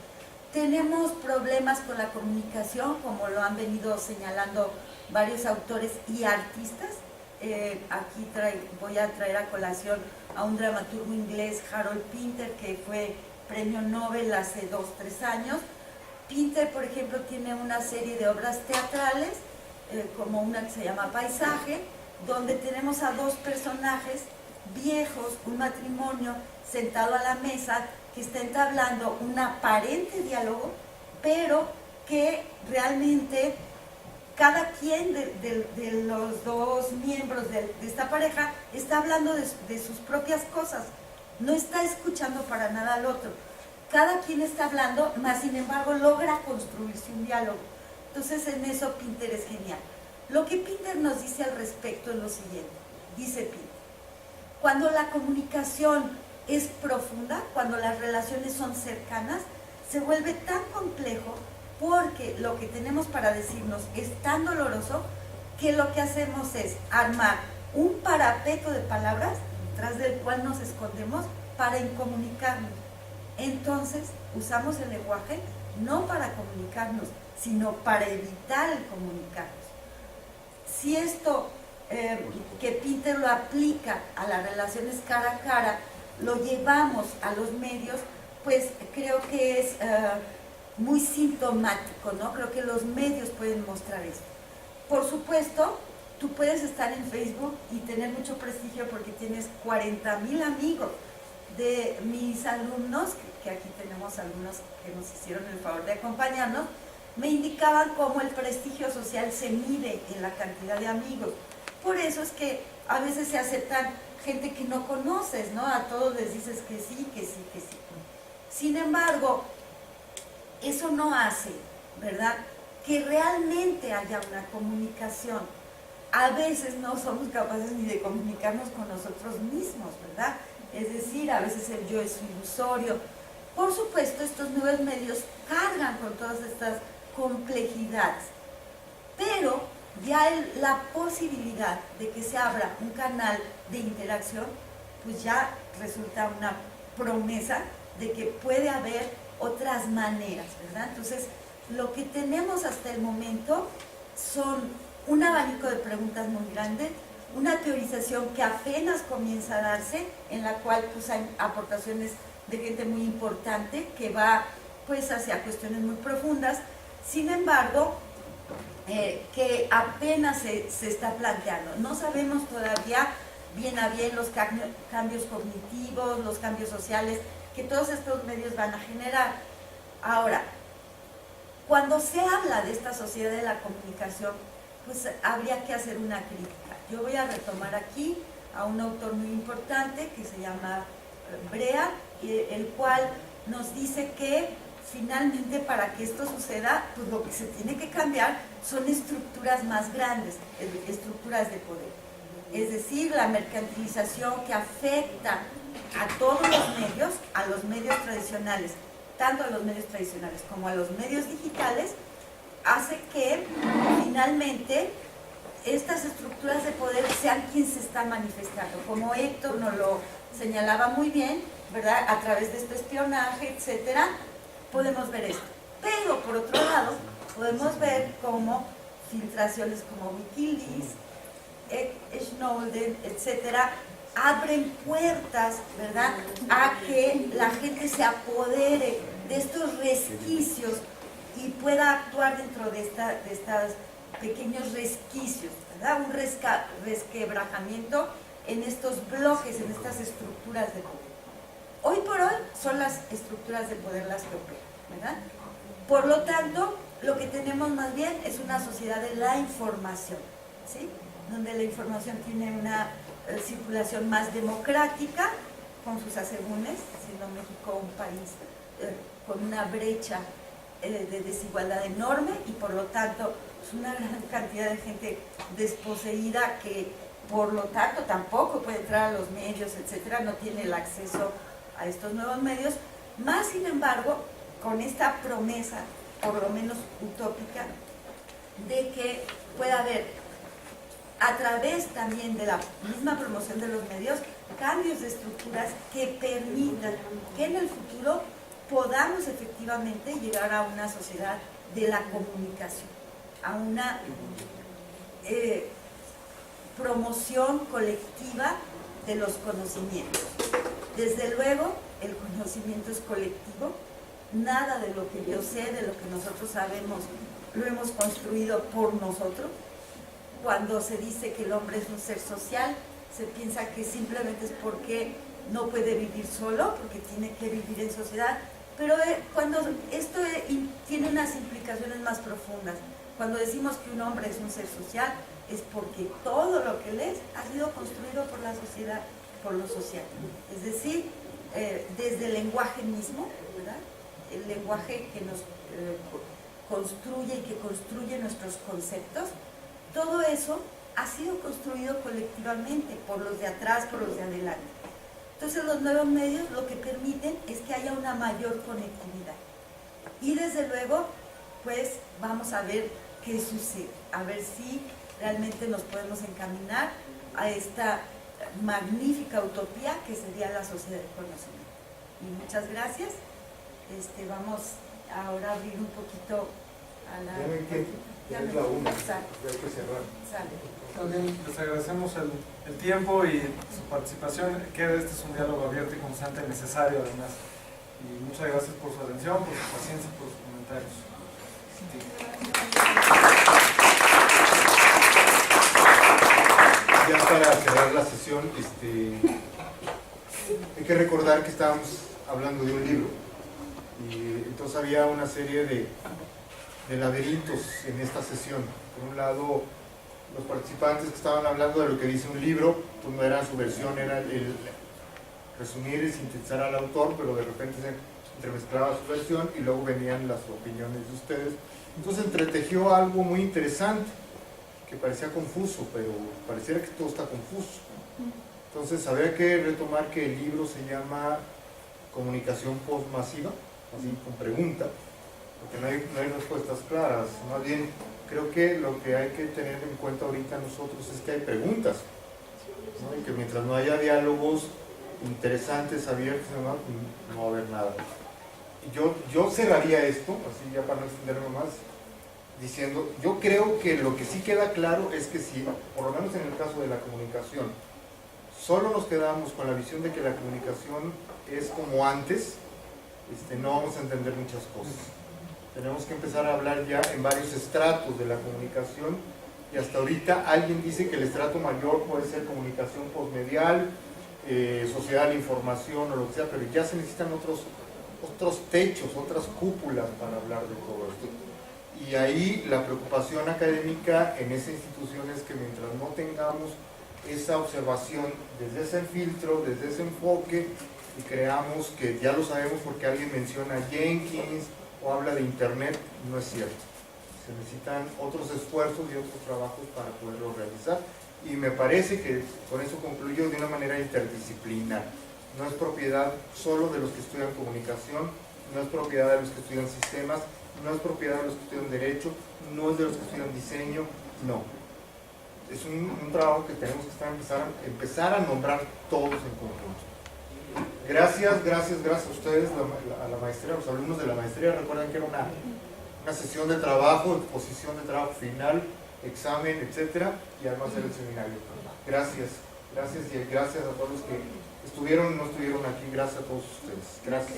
Tenemos problemas con la comunicación, como lo han venido señalando varios autores y artistas. Aquí voy a traer a colación a un dramaturgo inglés, Harold Pinter, que fue premio Nobel hace 2 o 3 años. Pinter, por ejemplo, tiene una serie de obras teatrales, como una que se llama Paisaje, donde tenemos a 2 personajes viejos, un matrimonio sentado a la mesa que está entablando un aparente diálogo, pero que realmente cada quien de los dos miembros de esta pareja está hablando de sus propias cosas, no está escuchando para nada al otro. Cada quien está hablando, mas sin embargo logra construirse un diálogo. Entonces en eso Pinter es genial. Lo que Pinter nos dice al respecto es lo siguiente. Dice Pinter, cuando la comunicación es profunda, cuando las relaciones son cercanas, se vuelve tan complejo porque lo que tenemos para decirnos es tan doloroso que lo que hacemos es armar un parapeto de palabras tras del cual nos escondemos para incomunicarnos. Entonces usamos el lenguaje no para comunicarnos, sino para evitar el comunicarnos. Si esto que Pinter lo aplica a las relaciones cara a cara, lo llevamos a los medios, pues creo que es muy sintomático, ¿no? Creo que los medios pueden mostrar esto. Por supuesto, tú puedes estar en Facebook y tener mucho prestigio porque tienes 40,000 amigos. De mis alumnos, que aquí tenemos algunos que nos hicieron el favor de acompañarnos, me indicaban cómo el prestigio social se mide en la cantidad de amigos. Por eso es que a veces se aceptan gente que no conoces, ¿no? A todos les dices que sí, que sí, que sí. Sin embargo, eso no hace, ¿verdad?, que realmente haya una comunicación. A veces no somos capaces ni de comunicarnos con nosotros mismos, ¿verdad? Es decir, a veces el yo es ilusorio. Por supuesto, estos nuevos medios cargan con todas estas complejidades, pero ya la posibilidad de que se abra un canal de interacción, pues ya resulta una promesa de que puede haber otras maneras, ¿verdad? Entonces, lo que tenemos hasta el momento son un abanico de preguntas muy grande, una teorización que apenas comienza a darse, en la cual pues hay aportaciones de gente muy importante que va pues hacia cuestiones muy profundas. Sin embargo, que apenas se está planteando. No sabemos todavía bien a bien los cambios cognitivos, los cambios sociales que todos estos medios van a generar. Ahora, cuando se habla de esta sociedad de la comunicación, pues habría que hacer una crítica. Yo voy a retomar aquí a un autor muy importante que se llama Brea, el cual nos dice que finalmente para que esto suceda, pues lo que se tiene que cambiar son estructuras más grandes, estructuras de poder. Es decir, la mercantilización que afecta a todos los medios tradicionales, tanto a los medios tradicionales como a los medios digitales, hace que finalmente estas estructuras de poder sean quien se está manifestando. Como Héctor nos lo señalaba muy bien, ¿verdad? A través de este espionaje, etcétera, podemos ver esto. Pero por otro lado, podemos ver cómo filtraciones como Wikileaks, Snowden, etcétera, abren puertas, ¿verdad?, a que la gente se apodere de estos resquicios y pueda actuar dentro de estos pequeños resquicios, ¿verdad? Un resquebrajamiento en estos bloques, en estas estructuras de poder. Hoy por hoy son las estructuras de poder las que operan, ¿verdad? Por lo tanto, lo que tenemos más bien es una sociedad de la información, ¿sí?, donde la información tiene una circulación más democrática, con sus asegúnes, siendo México un país con una brecha de desigualdad enorme y por lo tanto es una gran cantidad de gente desposeída que por lo tanto tampoco puede entrar a los medios, etcétera, no tiene el acceso a estos nuevos medios, más sin embargo con esta promesa, por lo menos utópica, de que pueda haber a través también de la misma promoción de los medios, cambios de estructuras que permitan que en el futuro podamos efectivamente llegar a una sociedad de la comunicación, a una promoción colectiva de los conocimientos. Desde luego, el conocimiento es colectivo, nada de lo que yo sé, de lo que nosotros sabemos, lo hemos construido por nosotros. Cuando se dice que el hombre es un ser social, se piensa que simplemente es porque no puede vivir solo, porque tiene que vivir en sociedad, pero cuando esto tiene unas implicaciones más profundas. Cuando decimos que un hombre es un ser social, es porque todo lo que él es ha sido construido por la sociedad, por lo social. Es decir, desde el lenguaje mismo, ¿verdad? El lenguaje que nos construye y que construye nuestros conceptos, todo eso ha sido construido colectivamente, por los de atrás, por los de adelante. Entonces los nuevos medios lo que permiten es que haya una mayor conectividad. Y desde luego, pues vamos a ver qué sucede, a ver si realmente nos podemos encaminar a esta magnífica utopía que sería la sociedad del conocimiento. Y muchas gracias. Vamos ahora a abrir un poquito a la... Ya es la una, Sale. ya hay que cerrar. Sale. También les agradecemos el tiempo y su participación. Este es un diálogo abierto y constante, necesario además. Y muchas gracias por su atención, por su paciencia, por sus comentarios. Ya para cerrar la sesión, hay que recordar que estábamos hablando de un libro y entonces había una serie de laberintos en esta sesión. Por un lado, los participantes que estaban hablando de lo que dice un libro, pues no era su versión, era el resumir y sintetizar al autor, pero de repente se entremezclaba su versión y luego venían las opiniones de ustedes. Entonces entretejió algo muy interesante, que parecía confuso, pero pareciera que todo está confuso. Entonces habría que retomar que el libro se llama Comunicación Postmasiva, así con pregunta, porque no hay respuestas claras. Más bien, creo que lo que hay que tener en cuenta ahorita nosotros es que hay preguntas, ¿no? Y que mientras no haya diálogos interesantes, abiertos, no va a haber nada. Yo cerraría esto, así ya para no extenderme más, diciendo, yo creo que lo que sí queda claro es que si, por lo menos en el caso de la comunicación, solo nos quedamos con la visión de que la comunicación es como antes, no vamos a entender muchas cosas. Tenemos que empezar a hablar ya en varios estratos de la comunicación, y hasta ahorita alguien dice que el estrato mayor puede ser comunicación postmedial, sociedad de la información o lo que sea, pero ya se necesitan otros techos, otras cúpulas para hablar de todo esto. Y ahí la preocupación académica en esa institución es que mientras no tengamos esa observación desde ese filtro, desde ese enfoque, y creamos que ya lo sabemos porque alguien menciona Jenkins o habla de internet, no es cierto. Se necesitan otros esfuerzos y otros trabajos para poderlo realizar, y me parece que con eso concluyo de una manera interdisciplinar. No es propiedad solo de los que estudian comunicación, no es propiedad de los que estudian sistemas, no es propiedad de los que estudian derecho, no es de los que estudian diseño, no. Es un trabajo que tenemos que empezar a nombrar todos en conjunto. Gracias a ustedes, a la maestría, a los alumnos de la maestría. Recuerden que era una sesión de trabajo, exposición de trabajo final, examen, etcétera, y además era el seminario. Gracias y gracias a todos los que estuvieron o no estuvieron aquí. Gracias a todos ustedes. Gracias.